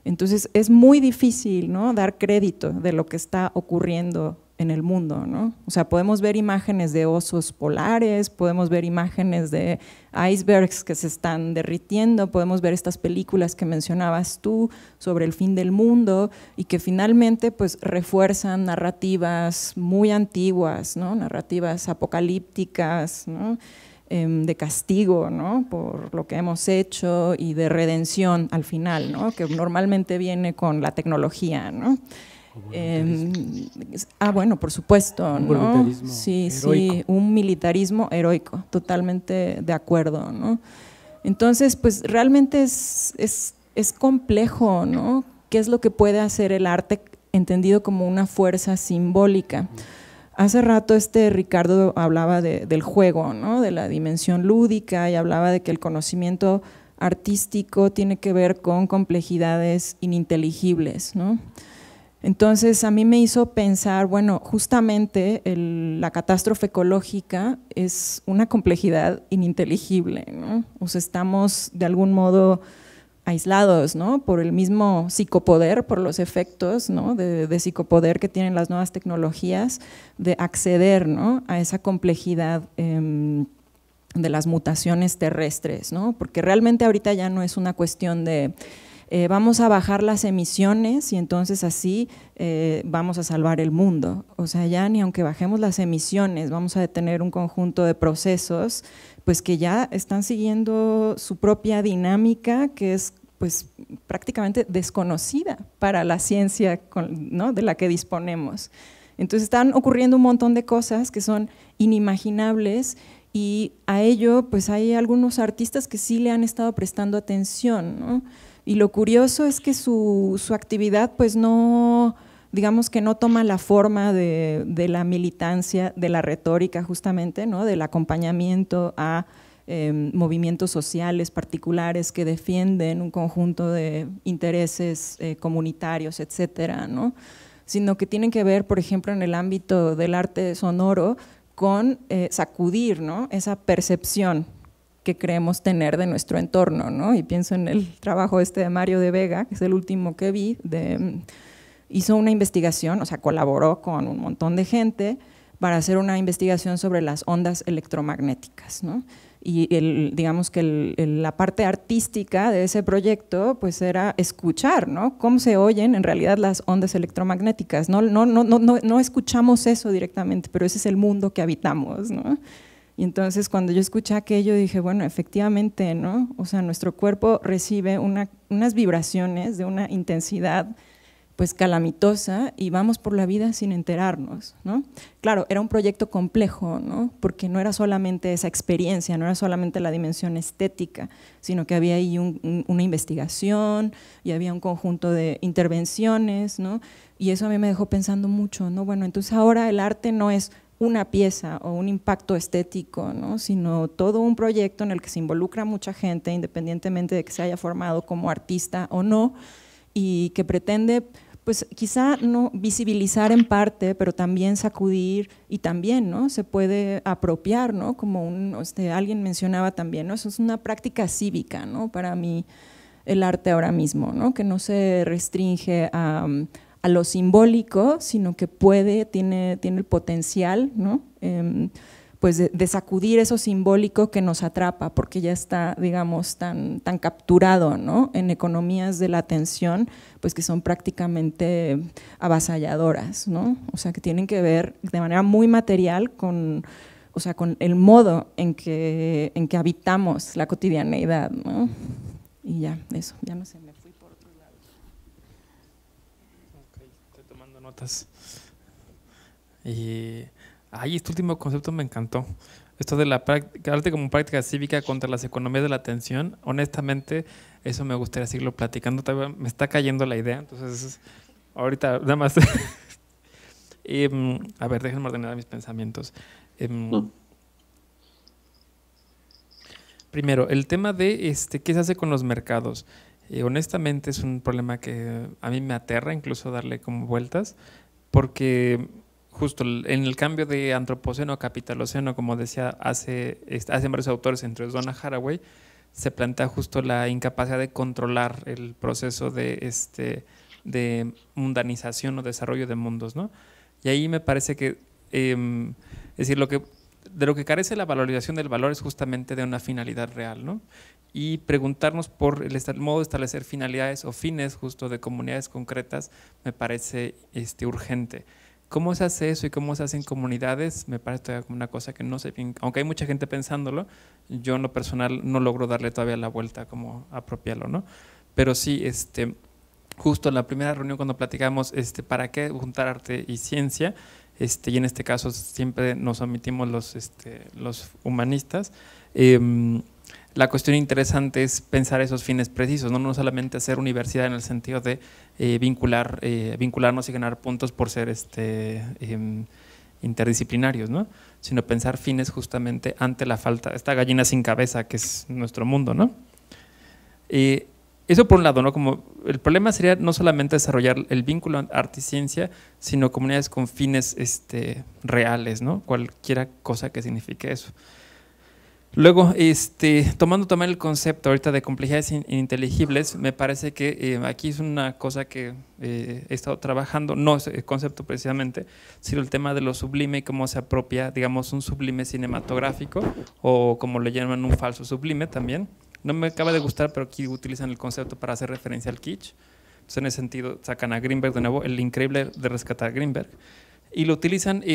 Entonces es muy difícil, ¿no? Dar crédito de lo que está ocurriendo en el mundo, ¿no? O sea, podemos ver imágenes de osos polares, podemos ver imágenes de icebergs que se están derritiendo, podemos ver estas películas que mencionabas tú sobre el fin del mundo y que finalmente pues refuerzan narrativas muy antiguas, ¿no? Narrativas apocalípticas, ¿no? De castigo, ¿no? Por lo que hemos hecho y de redención al final, ¿no? Que normalmente viene con la tecnología, ¿no? Bueno, por supuesto, ¿no? Sí, heroico. Sí, un militarismo heroico, totalmente de acuerdo, ¿no? Entonces, pues realmente es complejo, ¿no? ¿Qué es lo que puede hacer el arte entendido como una fuerza simbólica? Hace rato Ricardo hablaba del juego, ¿no? De la dimensión lúdica y hablaba de que el conocimiento artístico tiene que ver con complejidades ininteligibles, ¿no? Entonces a mí me hizo pensar, bueno, justamente la catástrofe ecológica es una complejidad ininteligible, ¿no? O sea, estamos de algún modo aislados, ¿no? Por el mismo psicopoder, por los efectos, ¿no? de psicopoder que tienen las nuevas tecnologías, de acceder, ¿no? A esa complejidad de las mutaciones terrestres, ¿no? Porque realmente ahorita ya no es una cuestión de vamos a bajar las emisiones y entonces así vamos a salvar el mundo. O sea, ya ni aunque bajemos las emisiones, vamos a detener un conjunto de procesos pues que ya están siguiendo su propia dinámica, que es pues prácticamente desconocida para la ciencia, ¿no? De la que disponemos. Entonces están ocurriendo un montón de cosas que son inimaginables y a ello pues hay algunos artistas que sí le han estado prestando atención, ¿no? Y lo curioso es que su actividad pues no, digamos que no toma la forma de la militancia, de la retórica justamente, ¿no? Del acompañamiento a movimientos sociales particulares que defienden un conjunto de intereses comunitarios, etcétera, ¿no? Sino que tienen que ver, por ejemplo, en el ámbito del arte sonoro, con sacudir, ¿no?, esa percepción que creemos tener de nuestro entorno, ¿no? Y pienso en el trabajo de Mario de Vega, que es el último que vi, hizo una investigación, o sea, colaboró con un montón de gente para hacer una investigación sobre las ondas electromagnéticas, ¿no? Y digamos que la parte artística de ese proyecto pues era escuchar, ¿no?, cómo se oyen en realidad las ondas electromagnéticas. No escuchamos eso directamente, pero ese es el mundo que habitamos, ¿no? Y entonces cuando yo escuché aquello dije, bueno, efectivamente, ¿no?, o sea, nuestro cuerpo recibe unas vibraciones de una intensidad pues calamitosa y vamos por la vida sin enterarnos, ¿no? Claro, era un proyecto complejo, ¿no?, porque no era solamente esa experiencia, no era solamente la dimensión estética, sino que había ahí una investigación y había un conjunto de intervenciones, ¿no? Y eso a mí me dejó pensando mucho, ¿no? Bueno, entonces ahora el arte no es una pieza o un impacto estético, ¿no?, sino todo un proyecto en el que se involucra mucha gente, independientemente de que se haya formado como artista o no, y que pretende pues quizá no visibilizar en parte, pero también sacudir y también, ¿no?, se puede apropiar, ¿no?, como alguien mencionaba también, ¿no?, eso es una práctica cívica, ¿no?, para mí el arte ahora mismo, ¿no?, que no se restringe a lo simbólico, sino que tiene el potencial, ¿no?, pues de sacudir eso simbólico que nos atrapa, porque ya está, digamos, tan capturado, ¿no?, en economías de la atención, pues que son prácticamente avasalladoras, ¿no? O sea, que tienen que ver de manera muy material con el modo en que habitamos la cotidianeidad, ¿no? Y ya, eso, ya no sé, me fui por otro lado. Ok, estoy tomando notas. Y este último concepto me encantó. Esto de la arte como práctica cívica contra las economías de la atención, honestamente, eso me gustaría seguirlo platicando. Todavía me está cayendo la idea, entonces ahorita nada más. A ver, déjenme ordenar mis pensamientos. Primero, el tema de qué se hace con los mercados. Honestamente es un problema que a mí me aterra incluso darle como vueltas, porque justo en el cambio de antropoceno a capitaloceno, como decía, hacen varios autores, entre ellos Donna Haraway, se plantea justo la incapacidad de controlar el proceso de mundanización o desarrollo de mundos, ¿no? Y ahí me parece que, es decir, de lo que carece la valorización del valor es justamente de una finalidad real, ¿no? Y preguntarnos por el modo de establecer finalidades o fines justo de comunidades concretas me parece urgente. ¿Cómo se hace eso y cómo se hacen comunidades? Me parece todavía como una cosa que no sé bien, aunque hay mucha gente pensándolo, yo en lo personal no logro darle todavía la vuelta, como apropiarlo, ¿no? Pero sí, justo en la primera reunión cuando platicamos para qué juntar arte y ciencia, y en este caso siempre nos omitimos los humanistas, la cuestión interesante es pensar esos fines precisos, no solamente hacer universidad en el sentido de vincularnos y ganar puntos por ser interdisciplinarios, ¿no?, sino pensar fines justamente ante la falta, esta gallina sin cabeza que es nuestro mundo, ¿no? Eso por un lado, ¿no? Como el problema sería no solamente desarrollar el vínculo arte y ciencia, sino comunidades con fines reales, ¿no?, cualquiera cosa que signifique eso. Luego, tomando también el concepto ahorita de complejidades ininteligibles, me parece que aquí es una cosa que he estado trabajando, no es el concepto precisamente, sino el tema de lo sublime y cómo se apropia, digamos, un sublime cinematográfico o como le llaman un falso sublime también. No me acaba de gustar, pero aquí utilizan el concepto para hacer referencia al kitsch. Entonces, en ese sentido, sacan a Greenberg de nuevo, el increíble de rescatar a Greenberg, y lo utilizan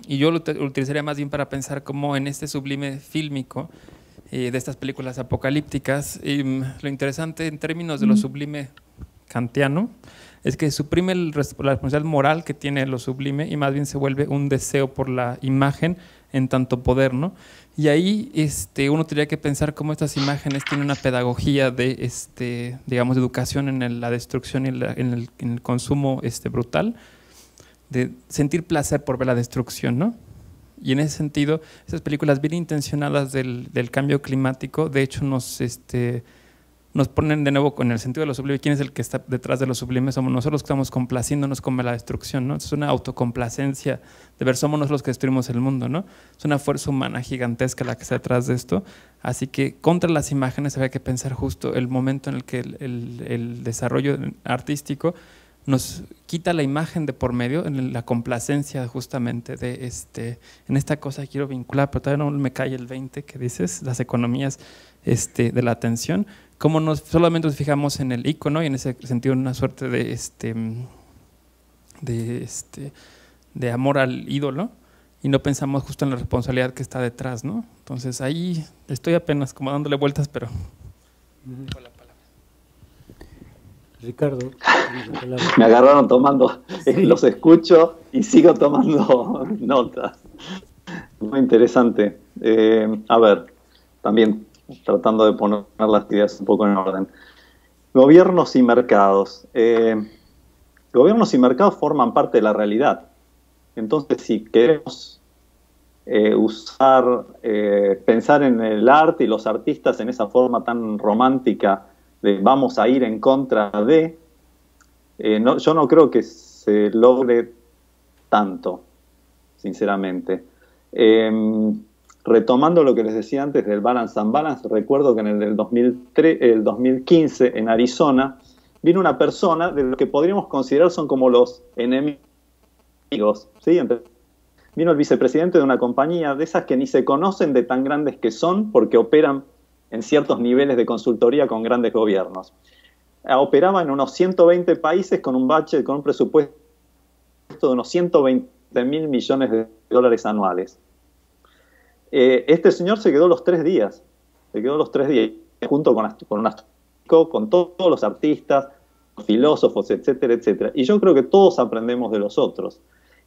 y yo lo utilizaría más bien para pensar cómo en este sublime fílmico de estas películas apocalípticas, lo interesante en términos de lo sublime kantiano es que suprime la responsabilidad moral que tiene lo sublime y más bien se vuelve un deseo por la imagen en tanto poder, ¿no? Y ahí uno tendría que pensar cómo estas imágenes tienen una pedagogía de, digamos, de educación en la destrucción y en el consumo brutal, de sentir placer por ver la destrucción, ¿no? Y en ese sentido, esas películas bien intencionadas del cambio climático, de hecho nos ponen de nuevo con el sentido de lo sublime. ¿Quién es el que está detrás de lo sublime? Somos nosotros que estamos complaciéndonos con la destrucción, ¿no? Es una autocomplacencia de ver somos nosotros los que destruimos el mundo, ¿no? Es una fuerza humana gigantesca la que está detrás de esto. Así que contra las imágenes había que pensar justo el momento en el que el desarrollo artístico nos quita la imagen de por medio, en la complacencia justamente de en esta cosa que quiero vincular, pero todavía no me cae el 20 que dices, las economías de la atención, cómo solamente nos fijamos en el icono y en ese sentido una suerte de amor al ídolo y no pensamos justo en la responsabilidad que está detrás, ¿no? Entonces ahí estoy apenas como dándole vueltas, pero... Ricardo, me agarraron tomando, los escucho y sigo tomando notas. Muy interesante. A ver, también tratando de poner las ideas un poco en orden. Gobiernos y mercados. Gobiernos y mercados forman parte de la realidad. Entonces, si queremos pensar en el arte y los artistas en esa forma tan romántica de vamos a ir en contra de, yo no creo que se logre tanto, sinceramente. Retomando lo que les decía antes del Balance and Balance, recuerdo que en el 2015 en Arizona vino una persona de lo que podríamos considerar son como los enemigos, ¿sí? Vino el vicepresidente de una compañía de esas que ni se conocen de tan grandes que son porque operan en ciertos niveles de consultoría con grandes gobiernos. Operaba en unos 120 países con un budget, con un presupuesto de unos 120.000 millones de dólares anuales. Este señor se quedó los 3 días, junto con todos los artistas, filósofos, etcétera, etcétera. Y yo creo que todos aprendemos de los otros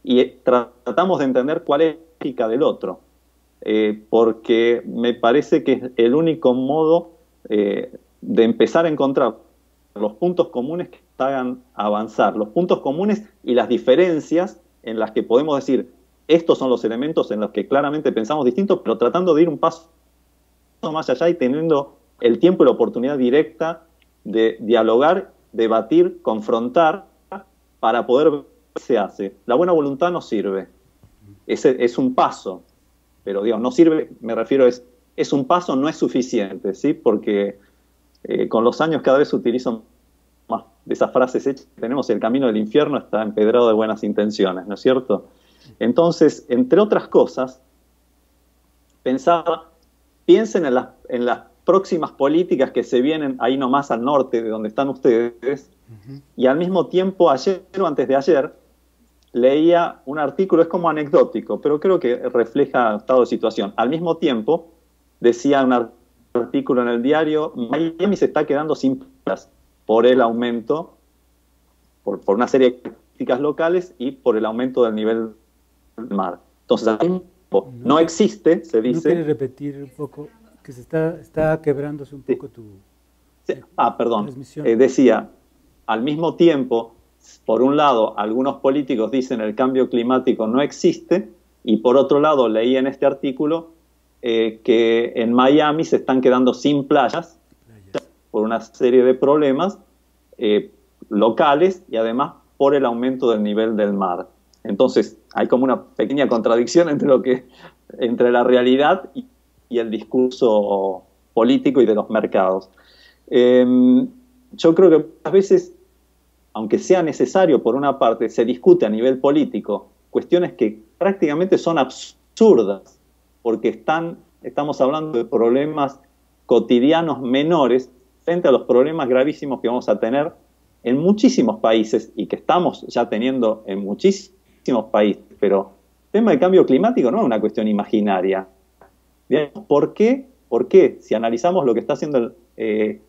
y tratamos de entender cuál es la ética del otro, porque me parece que es el único modo de empezar a encontrar los puntos comunes que hagan avanzar, los puntos comunes y las diferencias en las que podemos decir estos son los elementos en los que claramente pensamos distintos, pero tratando de ir un paso más allá y teniendo el tiempo y la oportunidad directa de dialogar, debatir, confrontar, para poder ver qué se hace. La buena voluntad no sirve. Es un paso, pero digo, no sirve, me refiero, es un paso, no es suficiente, ¿sí? Porque con los años cada vez utilizo más de esas frases hechas. Tenemos el camino del infierno, está empedrado de buenas intenciones, ¿no es cierto? Entonces, entre otras cosas, piensen en las próximas políticas que se vienen ahí nomás al norte de donde están ustedes, y al mismo tiempo, ayer o antes de ayer, leía un artículo, es como anecdótico, pero creo que refleja estado de situación. Al mismo tiempo, decía un artículo en el diario, Miami se está quedando sin playas por el aumento, por una serie de críticas locales y por el aumento del nivel del mar. Entonces, al mismo tiempo, no existe, se dice... ¿No quieres repetir un poco? Que se está quebrándose un poco tu... perdón. Decía, al mismo tiempo, por un lado, algunos políticos dicen el cambio climático no existe, y por otro lado, leí en este artículo que en Miami se están quedando sin playas por una serie de problemas locales y además por el aumento del nivel del mar. Entonces, hay como una pequeña contradicción entre la realidad y el discurso político y de los mercados. Yo creo que a veces, aunque sea necesario por una parte, se discute a nivel político cuestiones que prácticamente son absurdas, porque estamos hablando de problemas cotidianos menores frente a los problemas gravísimos que vamos a tener en muchísimos países y que estamos ya teniendo en muchísimos países. Pero el tema del cambio climático no es una cuestión imaginaria. ¿Por qué? Porque si analizamos lo que está haciendo el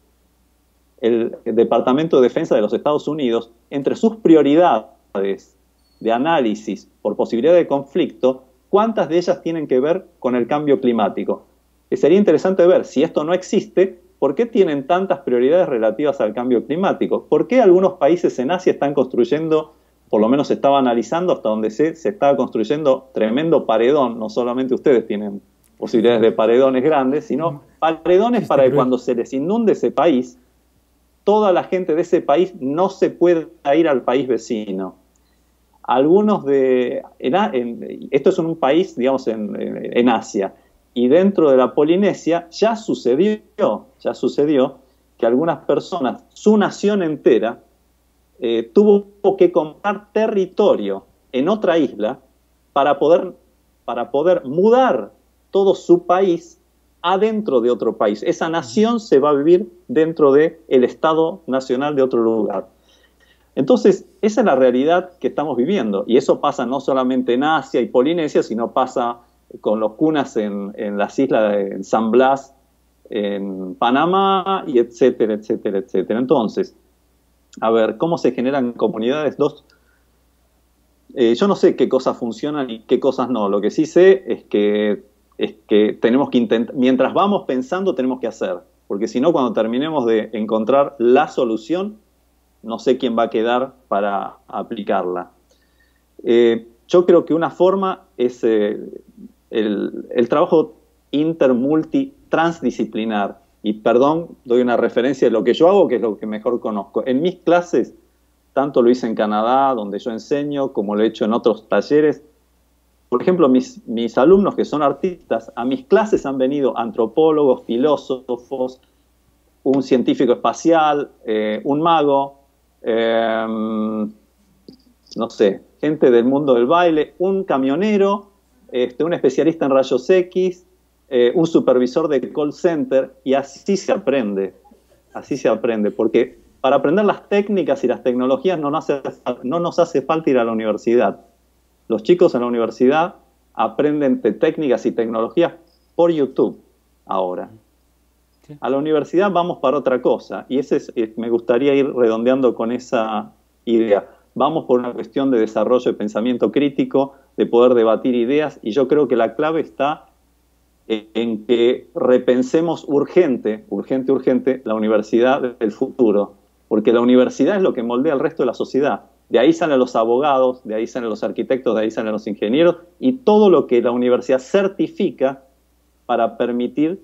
Departamento de Defensa de los Estados Unidos, entre sus prioridades de análisis por posibilidad de conflicto, ¿cuántas de ellas tienen que ver con el cambio climático? Sería interesante ver, si esto no existe, ¿por qué tienen tantas prioridades relativas al cambio climático? ¿Por qué algunos países en Asia están construyendo por lo menos se estaba analizando hasta donde se estaba construyendo tremendo paredón. No solamente ustedes tienen posibilidades de paredones grandes, sino paredones para que cuando se les inunde ese país, toda la gente de ese país no se pueda ir al país vecino. Algunos esto es en un país, digamos, en Asia, y dentro de la Polinesia ya sucedió que algunas personas, su nación entera, tuvo que comprar territorio en otra isla para poder mudar todo su país adentro de otro país. Esa nación se va a vivir dentro del Estado nacional de otro lugar. Entonces, esa es la realidad que estamos viviendo, y eso pasa no solamente en Asia y Polinesia, sino pasa con los cunas en las islas de San Blas, en Panamá, y etcétera, etcétera, etcétera. Entonces, a ver, ¿cómo se generan comunidades? Yo no sé qué cosas funcionan y qué cosas no. Lo que sí sé es que tenemos que intentar, mientras vamos pensando, tenemos que hacer. Porque si no, cuando terminemos de encontrar la solución, no sé quién va a quedar para aplicarla. Yo creo que una forma es el trabajo transdisciplinar. Y perdón, doy una referencia de lo que yo hago, que es lo que mejor conozco. En mis clases, tanto lo hice en Canadá, donde yo enseño, como lo he hecho en otros talleres. Por ejemplo, mis alumnos que son artistas, a mis clases han venido antropólogos, filósofos, un científico espacial, un mago, no sé, gente del mundo del baile, un camionero, un especialista en rayos X, un supervisor de call center, y así se aprende, porque para aprender las técnicas y las tecnologías no nos hace falta ir a la universidad. Los chicos en la universidad aprenden de técnicas y tecnologías por YouTube ahora. Sí. A la universidad vamos para otra cosa, y me gustaría ir redondeando con esa idea. Vamos por una cuestión de desarrollo de pensamiento crítico, de poder debatir ideas, y yo creo que la clave está en que repensemos urgente la universidad del futuro, porque la universidad es lo que moldea el resto de la sociedad. De ahí salen los abogados, de ahí salen los arquitectos, de ahí salen los ingenieros, y todo lo que la universidad certifica para permitir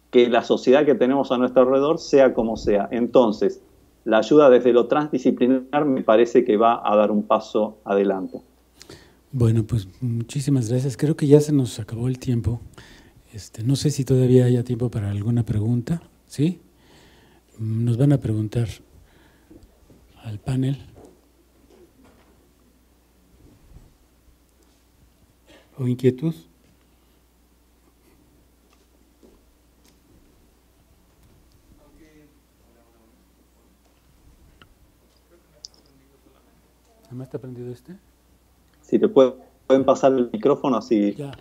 que la sociedad que tenemos a nuestro alrededor sea como sea. Entonces, la ayuda desde lo transdisciplinar me parece que va a dar un paso adelante. Bueno, pues muchísimas gracias. Creo que ya se nos acabó el tiempo. No sé si todavía haya tiempo para alguna pregunta. ¿Sí? Nos van a preguntar al panel. ¿O inquietud? ¿Nada más está prendido este? Si te pueden pasar el micrófono así. Ya.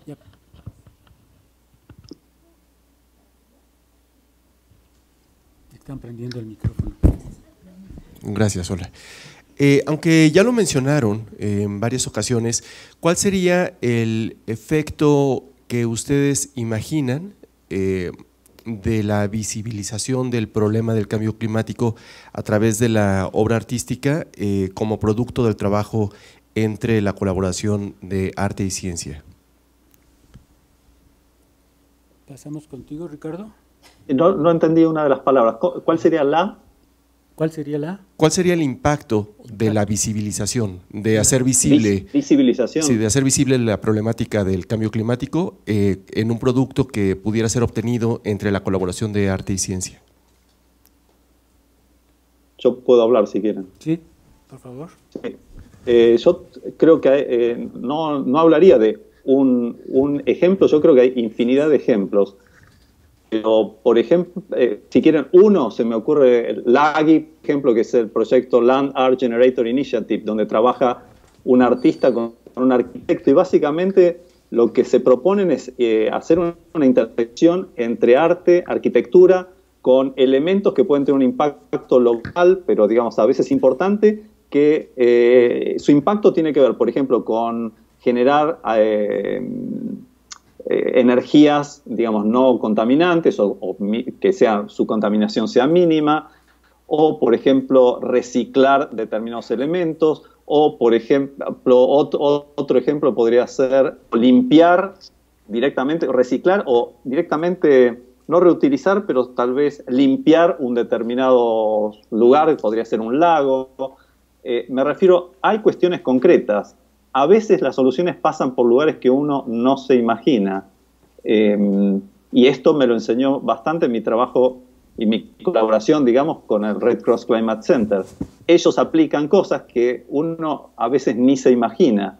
Están prendiendo el micrófono. Gracias, Ola. Aunque ya lo mencionaron en varias ocasiones, ¿cuál sería el efecto que ustedes imaginan de la visibilización del problema del cambio climático a través de la obra artística como producto del trabajo entre la colaboración de arte y ciencia? ¿Pasamos contigo, Ricardo? No entendí una de las palabras. ¿Cuál sería la? ¿Cuál sería la? ¿Cuál sería el impacto de la visibilización, de hacer visible, visibilización? Sí, de hacer visible la problemática del cambio climático en un producto que pudiera ser obtenido entre la colaboración de arte y ciencia? Yo puedo hablar si quieren. Sí, por favor. Sí. Yo creo que no hablaría de un ejemplo, yo creo que hay infinidad de ejemplos. Pero, por ejemplo, si quieren uno, se me ocurre el LAGI, por ejemplo, que es el proyecto Land Art Generator Initiative, donde trabaja un artista con un arquitecto, y básicamente lo que se proponen es hacer una intersección entre arte, arquitectura, con elementos que pueden tener un impacto local, pero digamos a veces importante, que su impacto tiene que ver, por ejemplo, con generar energías, digamos, no contaminantes o que su contaminación sea mínima, o, por ejemplo, reciclar determinados elementos, o por ejemplo, otro ejemplo podría ser limpiar directamente, reciclar o directamente no reutilizar, pero tal vez limpiar un determinado lugar, podría ser un lago. Me refiero, hay cuestiones concretas. A veces las soluciones pasan por lugares que uno no se imagina. Y esto me lo enseñó bastante mi trabajo y mi colaboración, digamos, con el Red Cross Climate Center. Ellos aplican cosas que uno a veces ni se imagina.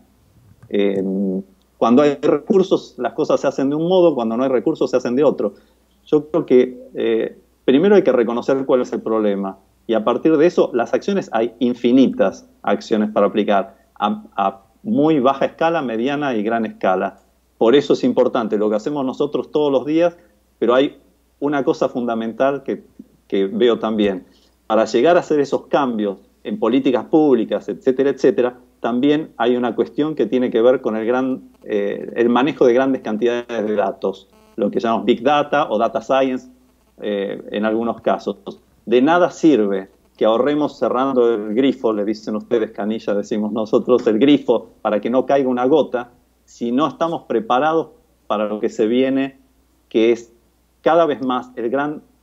Cuando hay recursos, las cosas se hacen de un modo, cuando no hay recursos, se hacen de otro. Yo creo que primero hay que reconocer cuál es el problema. Y a partir de eso, las acciones, hay infinitas acciones para aplicar, a muy baja escala, mediana y gran escala. Por eso es importante lo que hacemos nosotros todos los días, pero hay una cosa fundamental que veo también. Para llegar a hacer esos cambios en políticas públicas, etcétera, etcétera, también hay una cuestión que tiene que ver con el manejo de grandes cantidades de datos, lo que llamamos Big Data o Data Science en algunos casos. De nada sirve que ahorremos cerrando el grifo, le dicen ustedes canilla, decimos nosotros, el grifo para que no caiga una gota, si no estamos preparados para lo que se viene, que es cada vez más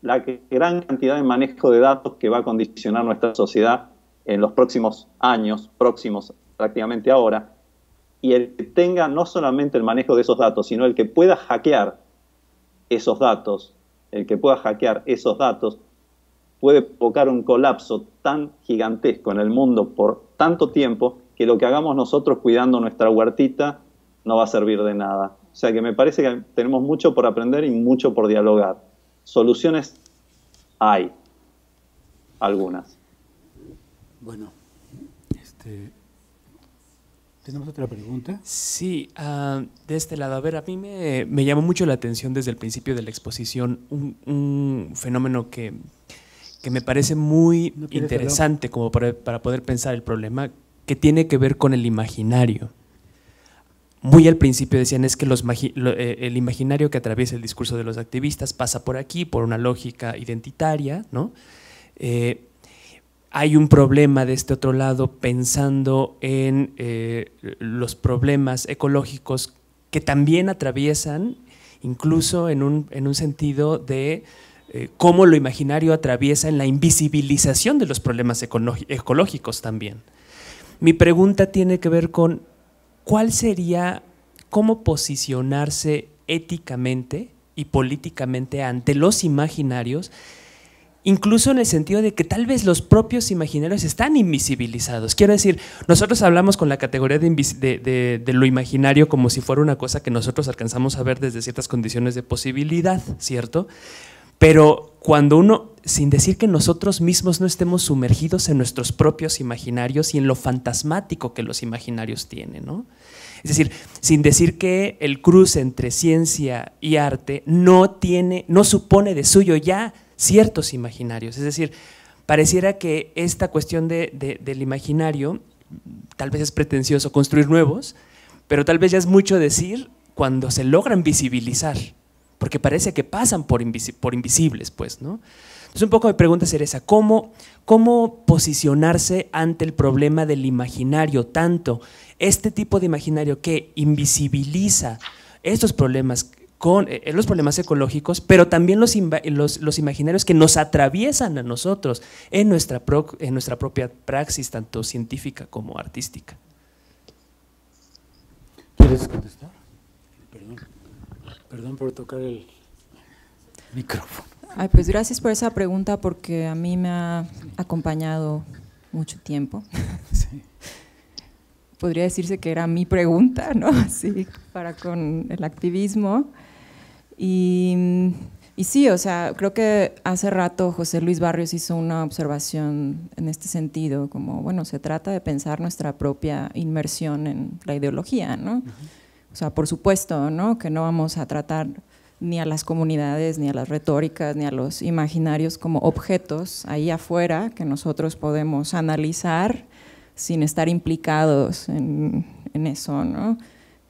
la gran cantidad de manejo de datos que va a condicionar nuestra sociedad en los próximos años, próximos prácticamente ahora, y el que tenga no solamente el manejo de esos datos, sino el que pueda hackear esos datos, puede provocar un colapso tan gigantesco en el mundo por tanto tiempo que lo que hagamos nosotros cuidando nuestra huertita no va a servir de nada. O sea que me parece que tenemos mucho por aprender y mucho por dialogar. Soluciones hay, algunas. Bueno, ¿tenemos otra pregunta? Sí, de este lado. A ver, a mí me llamó mucho la atención desde el principio de la exposición un fenómeno que me parece muy interesante como para poder pensar el problema, que tiene que ver con el imaginario. Muy al principio decían es que el imaginario que atraviesa el discurso de los activistas pasa por aquí, por una lógica identitaria, ¿no? Hay un problema de este otro lado pensando en los problemas ecológicos que también atraviesan, incluso en un sentido de cómo lo imaginario atraviesa en la invisibilización de los problemas ecológicos también. Mi pregunta tiene que ver con ¿cuál sería, cómo posicionarse éticamente y políticamente ante los imaginarios, incluso en el sentido de que tal vez los propios imaginarios están invisibilizados? Quiero decir, nosotros hablamos con la categoría de lo imaginario como si fuera una cosa que nosotros alcanzamos a ver desde ciertas condiciones de posibilidad, ¿cierto? Pero cuando uno, sin decir que nosotros mismos no estemos sumergidos en nuestros propios imaginarios y en lo fantasmático que los imaginarios tienen, ¿no? Es decir, sin decir que el cruce entre ciencia y arte no supone de suyo ya ciertos imaginarios. Es decir, pareciera que esta cuestión del imaginario, tal vez es pretencioso construir nuevos, pero tal vez ya es mucho decir cuando se logran visibilizar, porque parece que pasan por invisibles, pues, ¿no? Entonces un poco mi pregunta sería esa, ¿cómo posicionarse ante el problema del imaginario, tanto este tipo de imaginario que invisibiliza estos problemas con los problemas ecológicos, pero también los imaginarios que nos atraviesan a nosotros en nuestra propia praxis, tanto científica como artística? ¿Quieres contestar? Perdón por tocar el micrófono. Ay, pues gracias por esa pregunta porque a mí me ha acompañado mucho tiempo. Sí. Podría decirse que era mi pregunta, ¿no? Sí, para con el activismo. Y sí, o sea, creo que hace rato José Luis Barrios hizo una observación en este sentido, como, bueno, se trata de pensar nuestra propia inmersión en la ideología, ¿no? O sea, por supuesto, ¿no? Que no vamos a tratar ni a las comunidades, ni a las retóricas, ni a los imaginarios como objetos ahí afuera que nosotros podemos analizar sin estar implicados en eso, ¿no?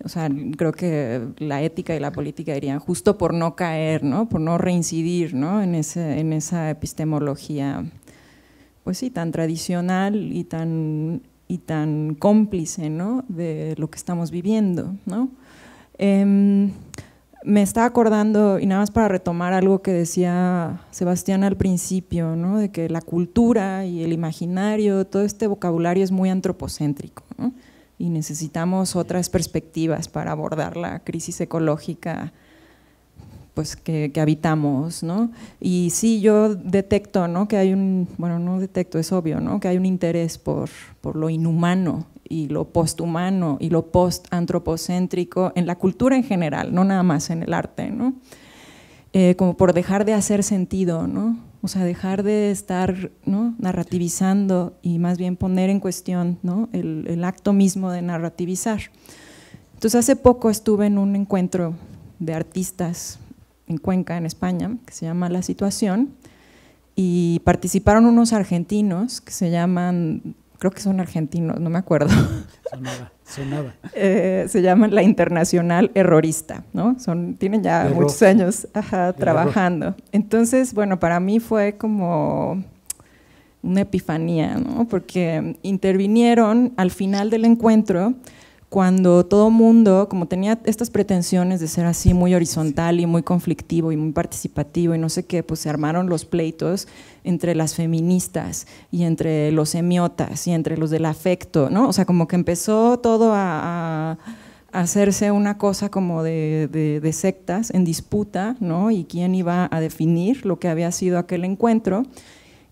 O sea, creo que la ética y la política dirían justo por no caer, ¿no? Por no reincidir, ¿no? en esa epistemología, pues sí, tan tradicional y tan tan cómplice, ¿no?, de lo que estamos viviendo, ¿no? Me está acordando, y nada más para retomar algo que decía Sebastián al principio, ¿no?, de que la cultura y el imaginario, todo este vocabulario es muy antropocéntrico, ¿no?, y necesitamos otras perspectivas para abordar la crisis ecológica, pues, que habitamos, ¿no? Y sí, yo detecto, ¿no?, que hay bueno, no detecto, es obvio, ¿no?, que hay un interés por lo inhumano y lo posthumano y lo postantropocéntrico en la cultura en general, no nada más en el arte, ¿no? Como por dejar de hacer sentido, ¿no? O sea, dejar de estar, ¿no?, narrativizando y más bien poner en cuestión, ¿no?, el acto mismo de narrativizar. Entonces, hace poco estuve en un encuentro de artistas en Cuenca, en España, que se llama La Situación, y participaron unos argentinos que se llaman, creo que son argentinos, no me acuerdo. Sonaba. Se llaman La Internacional Errorista, ¿no? Tienen ya muchos años trabajando. Entonces, bueno, para mí fue como una epifanía, ¿no?, porque intervinieron al final del encuentro, cuando todo mundo, como tenía estas pretensiones de ser así muy horizontal y muy conflictivo y muy participativo y no sé qué, pues se armaron los pleitos entre las feministas y entre los semiotas y entre los del afecto, ¿no? O sea, como que empezó todo a hacerse una cosa como de sectas en disputa, ¿no? Y quién iba a definir lo que había sido aquel encuentro.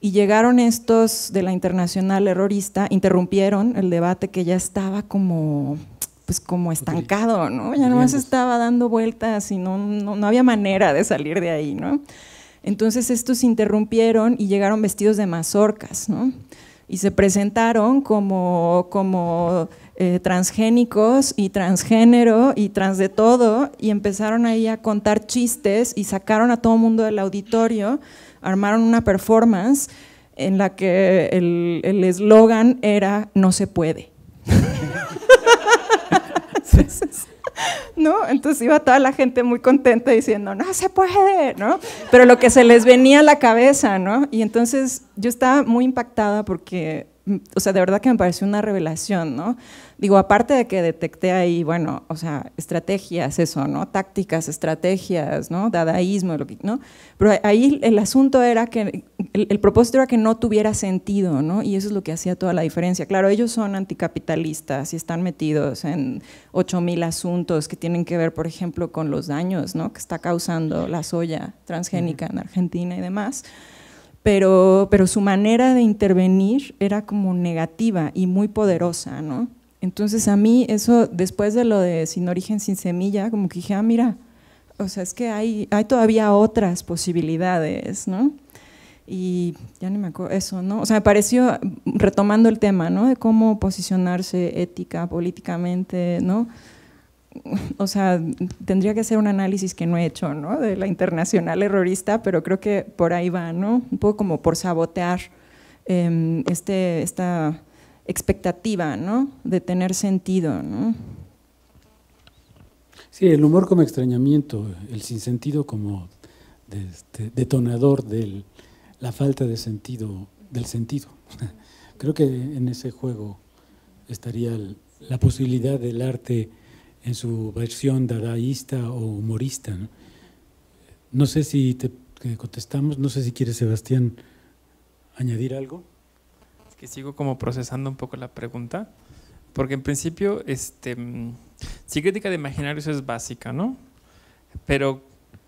Y llegaron estos de la Internacional Errorista, interrumpieron el debate que ya estaba como estancado, ¿no? Ya nomás estaba dando vueltas y no había manera de salir de ahí, ¿no? Entonces estos interrumpieron y llegaron vestidos de mazorcas, ¿no? Y se presentaron como transgénicos y transgénero y trans de todo, y empezaron ahí a contar chistes y sacaron a todo mundo del auditorio. Armaron una performance en la que el eslogan era "no se puede". ¿No? Entonces iba toda la gente muy contenta diciendo "no se puede", ¿no? Pero lo que se les venía a la cabeza, ¿no? Y entonces yo estaba muy impactada porque, o sea, de verdad que me pareció una revelación, ¿no? Digo, aparte de que detecté ahí, bueno, o sea, estrategias, eso, ¿no? Tácticas, estrategias, ¿no? Dadaísmo, ¿no? Pero ahí el asunto era que, el propósito era que no tuviera sentido, ¿no? Y eso es lo que hacía toda la diferencia. Claro, ellos son anticapitalistas y están metidos en 8,000 asuntos que tienen que ver, por ejemplo, con los daños, ¿no?, que está causando la soya transgénica en Argentina y demás. Pero su manera de intervenir era como negativa y muy poderosa, ¿no? Entonces a mí eso, después de lo de Sin Origen, Sin Semilla, como que dije, mira, o sea, es que hay todavía otras posibilidades, ¿no? Y ya ni me acuerdo eso, ¿no? O sea, me pareció, retomando el tema, ¿no?, de cómo posicionarse ética, políticamente, ¿no? O sea, tendría que hacer un análisis que no he hecho, ¿no?, de la Internacional Errorista, pero creo que por ahí va, ¿no? Un poco como por sabotear esta expectativa, ¿no?, de tener sentido, ¿no? Sí, el humor como extrañamiento, el sinsentido como detonador de la falta de sentido, del sentido. Creo que en ese juego estaría la posibilidad del arte en su versión dadaísta o humorista, ¿no? No sé si te contestamos, no sé si quieres, Sebastián, añadir algo. Es que sigo como procesando un poco la pregunta, porque en principio, sí, crítica de imaginarios es básica, ¿no? Pero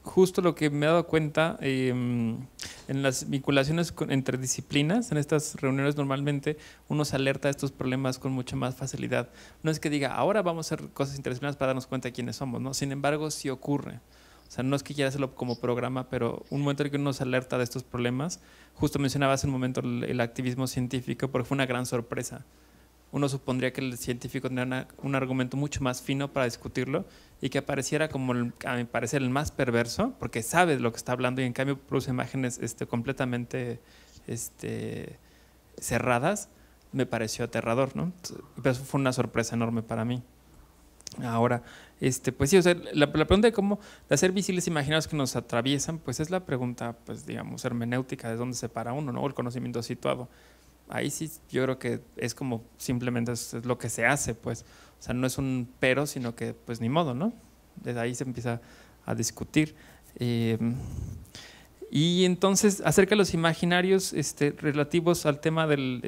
justo lo que me he dado cuenta en las vinculaciones entre disciplinas, en estas reuniones normalmente uno se alerta a estos problemas con mucha más facilidad. No es que diga, ahora vamos a hacer cosas interdisciplinarias para darnos cuenta de quiénes somos, ¿no? Sin embargo, sí ocurre. O sea, no es que quiera hacerlo como programa, pero un momento en que uno se alerta de estos problemas, justo mencionaba hace un momento el activismo científico, porque fue una gran sorpresa. Uno supondría que el científico tendría un argumento mucho más fino para discutirlo y que apareciera como, a mi parecer, el más perverso, porque sabe de lo que está hablando y en cambio produce imágenes completamente cerradas. Me pareció aterrador, ¿no? Pero eso fue una sorpresa enorme para mí. Ahora, pues sí, o sea, la pregunta de hacer visibles imaginarios que nos atraviesan, pues es la pregunta, pues digamos, hermenéutica, de dónde se para uno, ¿no? O el conocimiento situado. ahí sí yo creo que es como simplemente es lo que se hace, pues. O sea, no es un pero, sino que pues ni modo, ¿no? Desde ahí se empieza a discutir. Y entonces, acerca de los imaginarios relativos al tema del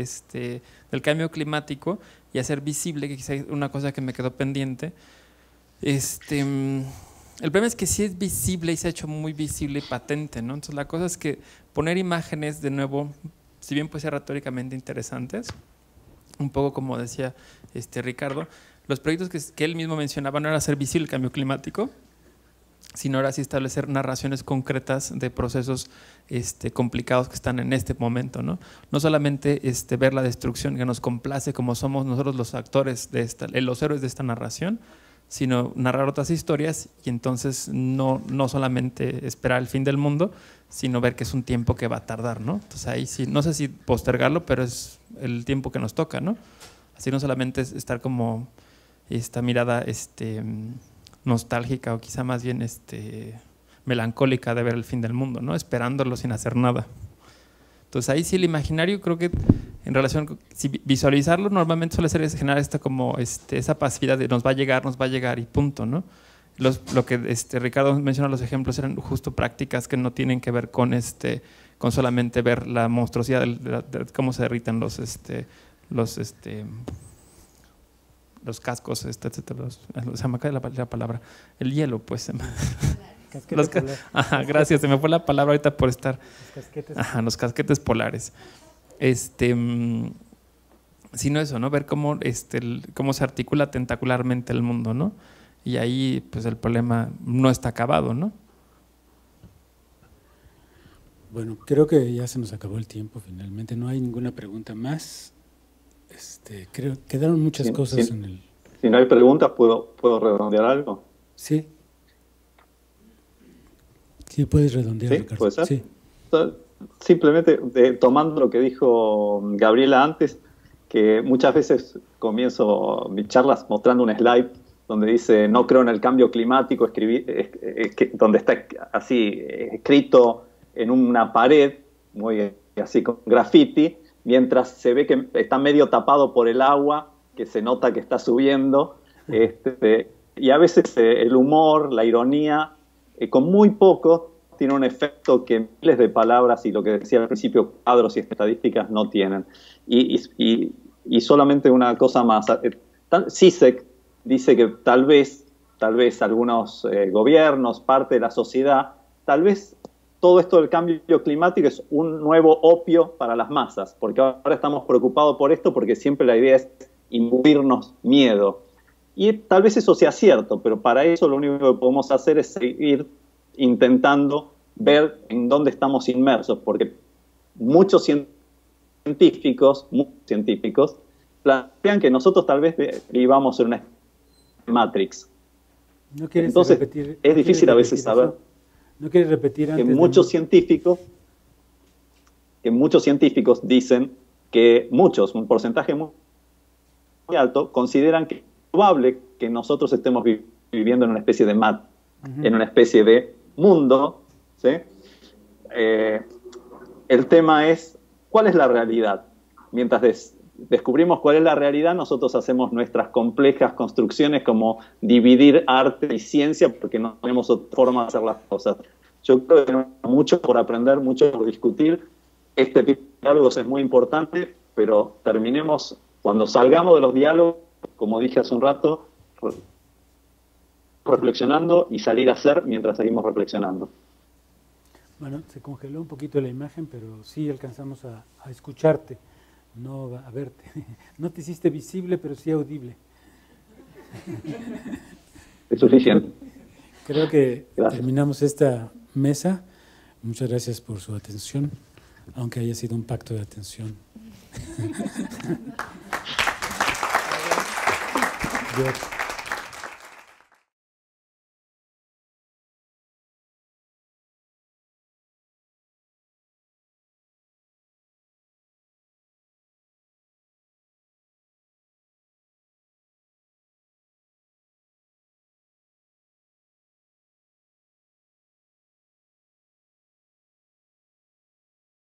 cambio climático y hacer visible, que quizá es una cosa que me quedó pendiente, el problema es que sí es visible y se ha hecho muy visible y patente, ¿no? Entonces la cosa es que poner imágenes de nuevo, si bien puede ser retóricamente interesantes, un poco como decía Ricardo, los proyectos que él mismo mencionaba no era hacer visible el cambio climático, sino ahora sí establecer narraciones concretas de procesos complicados que están en este momento, ¿no? No solamente ver la destrucción que nos complace como somos nosotros los actores los héroes de esta narración, sino narrar otras historias y entonces no solamente esperar el fin del mundo, sino ver que es un tiempo que va a tardar, ¿no? Entonces ahí sí, no sé si postergarlo, pero es el tiempo que nos toca, ¿no? Así no solamente es estar como esta mirada nostálgica o quizá más bien melancólica de ver el fin del mundo, ¿no? Esperándolo sin hacer nada. Entonces ahí sí el imaginario creo que en relación, si visualizarlo normalmente suele ser generar esa pasividad de nos va a llegar y punto, ¿no? Lo que Ricardo menciona, los ejemplos eran justo prácticas que no tienen que ver con solamente ver la monstruosidad de cómo se derriten los cascos, etcétera, se me cae la palabra, el hielo, pues. Ajá, gracias, se me fue la palabra ahorita por estar. Los casquetes polares. Sino eso, ¿no? Ver cómo se articula tentacularmente el mundo, ¿no? Y ahí, pues el problema no está acabado, ¿no? Bueno, creo que ya se nos acabó el tiempo finalmente, no hay ninguna pregunta más. Creo quedaron muchas cosas en el… Si no hay preguntas, ¿puedo redondear algo? Sí. Sí, puedes redondear, ¿Sí? Ricardo. ¿Puede ser? Sí. Simplemente tomando lo que dijo Gabriela antes, que muchas veces comienzo mis charlas mostrando un slide donde dice no creo en el cambio climático, donde está así escrito en una pared, muy así con graffiti, mientras se ve que está medio tapado por el agua, que se nota que está subiendo, y a veces el humor, la ironía, con muy poco tiene un efecto que miles de palabras y lo que decía al principio, cuadros y estadísticas no tienen. Y solamente una cosa más, CISEC dice que tal vez algunos gobiernos, parte de la sociedad, tal vez todo esto del cambio climático es un nuevo opio para las masas, porque ahora estamos preocupados por esto porque siempre la idea es imbuirnos miedo. Y tal vez eso sea cierto, pero para eso lo único que podemos hacer es seguir intentando ver en dónde estamos inmersos, porque muchos científicos plantean que nosotros tal vez vivamos en una Matrix. ¿No quieres Entonces, repetir, es difícil a veces saber. ¿No quieres repetir antes? Que muchos científicos dicen que un porcentaje muy alto, consideran que es probable que nosotros estemos viviendo en una especie de en una especie de mundo, ¿sí? El tema es, ¿cuál es la realidad? Mientras descubrimos cuál es la realidad, nosotros hacemos nuestras complejas construcciones como dividir arte y ciencia porque no tenemos otra forma de hacer las cosas. Yo creo que tenemos mucho por aprender, mucho por discutir. Este tipo de diálogos es muy importante, pero cuando salgamos de los diálogos, como dije hace un rato, reflexionando y salir a hacer mientras seguimos reflexionando. Bueno, se congeló un poquito la imagen, pero sí alcanzamos a escucharte, no a verte. No te hiciste visible, pero sí audible. Es suficiente. Creo que Gracias. Terminamos esta mesa. Muchas gracias por su atención, aunque haya sido un pacto de atención. Yo